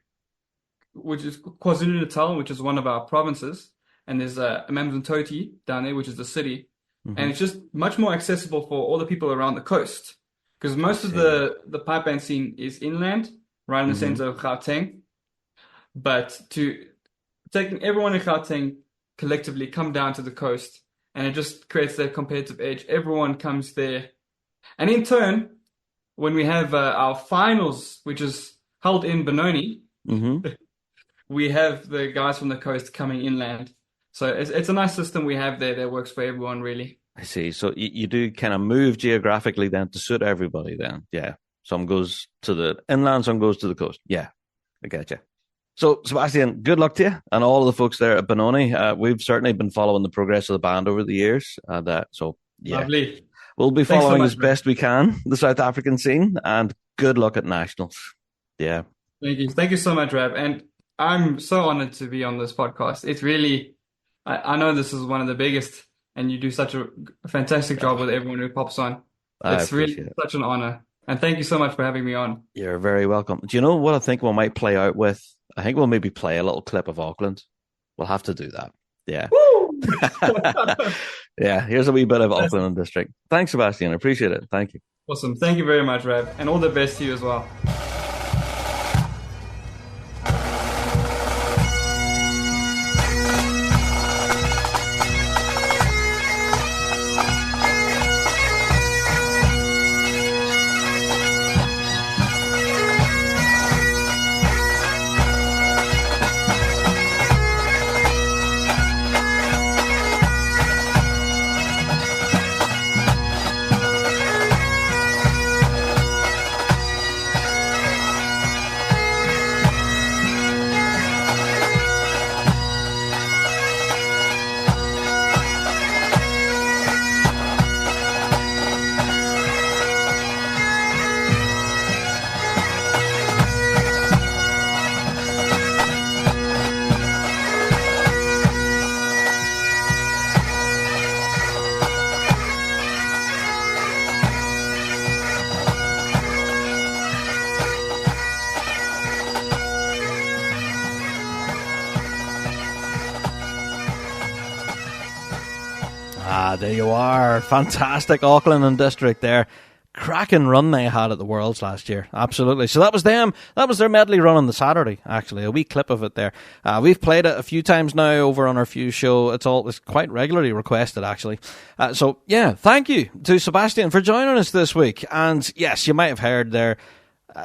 Speaker 13: which is KwaZulu-Natal, which is one of our provinces, and there's a Lawrencetul down there, which is the city, and it's just much more accessible for all the people around the coast, because most of the pipe band scene is inland, right in the center of Gauteng, but taking everyone in Gauteng collectively come down to the coast, and it just creates that competitive edge. Everyone comes there And in turn, when we have our finals, which is held in Benoni, we have the guys from the coast coming inland. So it's a nice system we have there that works for everyone, really.
Speaker 1: I see. So you do kind of move geographically then to suit everybody then. Yeah. Some goes to the inland, some goes to the coast. Yeah, I get you. So, Sebastian, good luck to you and all of the folks there at Benoni. We've certainly been following the progress of the band over the years. So, yeah.
Speaker 13: Lovely.
Speaker 1: We'll be following
Speaker 13: so much,
Speaker 1: as best we can the South African scene, and good luck at Nationals. Yeah.
Speaker 13: Thank you. Thank you so much, Rab. And I'm so honored to be on this podcast. It's really, I know this is one of the biggest, and you do such a fantastic job with everyone who pops on. It's really such an honor. And thank you so much for having me on. You're
Speaker 1: very welcome. Do you know what I think we might play out with? I think we'll maybe play a little clip of Auckland. We'll have to do that. Yeah. Yeah, here's a wee bit of Auckland and District. Thanks, Sebastian. I appreciate it. Thank you.
Speaker 13: Awesome. Thank you very much, Rab. And all the best to you as well.
Speaker 1: There you are. Fantastic Auckland and District there. Cracking run they had at the Worlds last year. Absolutely. So that was them. That was their medley run on the Saturday, actually. A wee clip of it there. We've played it a few times now over on our Fuse show. It's quite regularly requested, actually. So, yeah, thank you to Sebastian for joining us this week. And, yes, you might have heard there,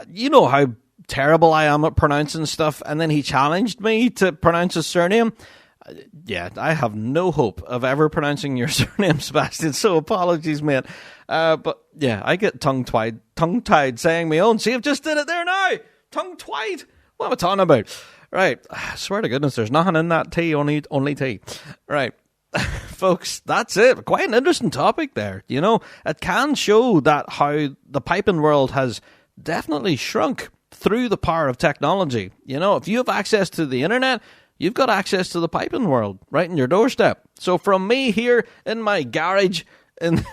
Speaker 1: you know how terrible I am at pronouncing stuff. And then he challenged me to pronounce his surname. Yeah, I have no hope of ever pronouncing your surname, Sebastian, so apologies, mate. But yeah, I get tongue-tied saying my own. See, I've just did it there now. Tongue-tied. What am I talking about? Right, I swear to goodness, there's nothing in that tea, only tea. Right, folks, that's it. Quite an interesting topic there. You know, it can show that how the piping world has definitely shrunk through the power of technology. You know, if you have access to the internet, you've got access to the piping world right in your doorstep. So from me here in my garage in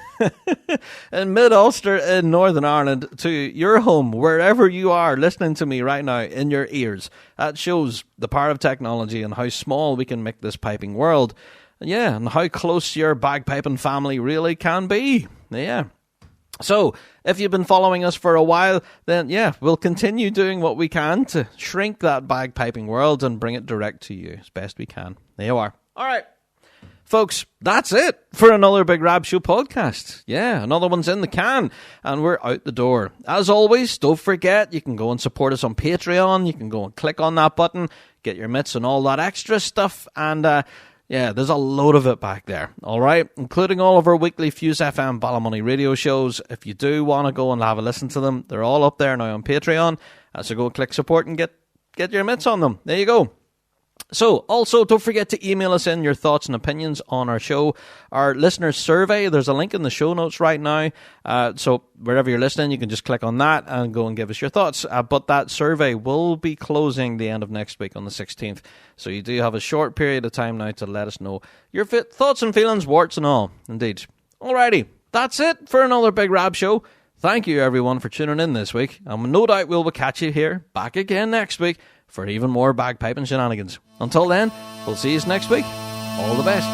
Speaker 1: in mid-Ulster in Northern Ireland to your home, wherever you are listening to me right now in your ears, that shows the power of technology and how small we can make this piping world. Yeah, and how close your bagpiping family really can be. Yeah. So, if you've been following us for a while, then yeah, we'll continue doing what we can to shrink that bagpiping world and bring it direct to you as best we can. There you are. All right, folks, that's it for another Big Rab Show podcast. Yeah, another one's in the can, and we're out the door. As always, don't forget, you can go and support us on Patreon. You can go and click on that button, get your mitts and all that extra stuff, and yeah, there's a load of it back there, all right? Including all of our weekly Fuse FM Ballymoney radio shows. If you do want to go and have a listen to them, they're all up there now on Patreon. So go click support and get your mitts on them. There you go. So, also, don't forget to email us in your thoughts and opinions on our show. Our listener survey, there's a link in the show notes right now. So, wherever you're listening, you can just click on that and go and give us your thoughts. But that survey will be closing the end of next week on the 16th. So, you do have a short period of time now to let us know your thoughts and feelings, warts and all. Indeed. Alrighty, that's it for another Big Rab Show. Thank you, everyone, for tuning in this week. And no doubt we'll catch you here back again next week for even more bagpiping shenanigans. Until then, we'll see you next week. All the best.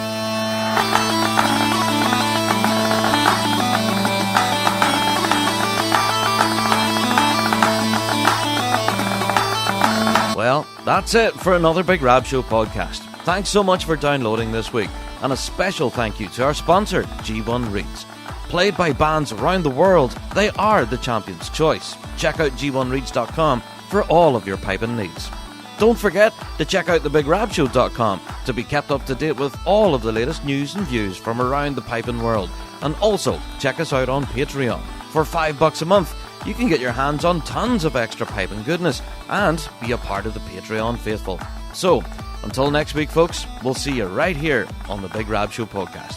Speaker 1: Well, that's it for another Big Rab Show podcast. Thanks so much for downloading this week. And a special thank you to our sponsor, G1 Reeds. played by bands around the world, they are the champion's choice. Check out g1reeds.com for all of your piping needs. Don't forget to check out thebigrabshow.com to be kept up to date with all of the latest news and views from around the piping world. And also, check us out on Patreon. For $5 a month, you can get your hands on tons of extra piping goodness and be a part of the Patreon faithful. So, until next week, folks, we'll see you right here on the Big Rab Show Podcast.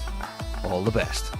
Speaker 1: All the best.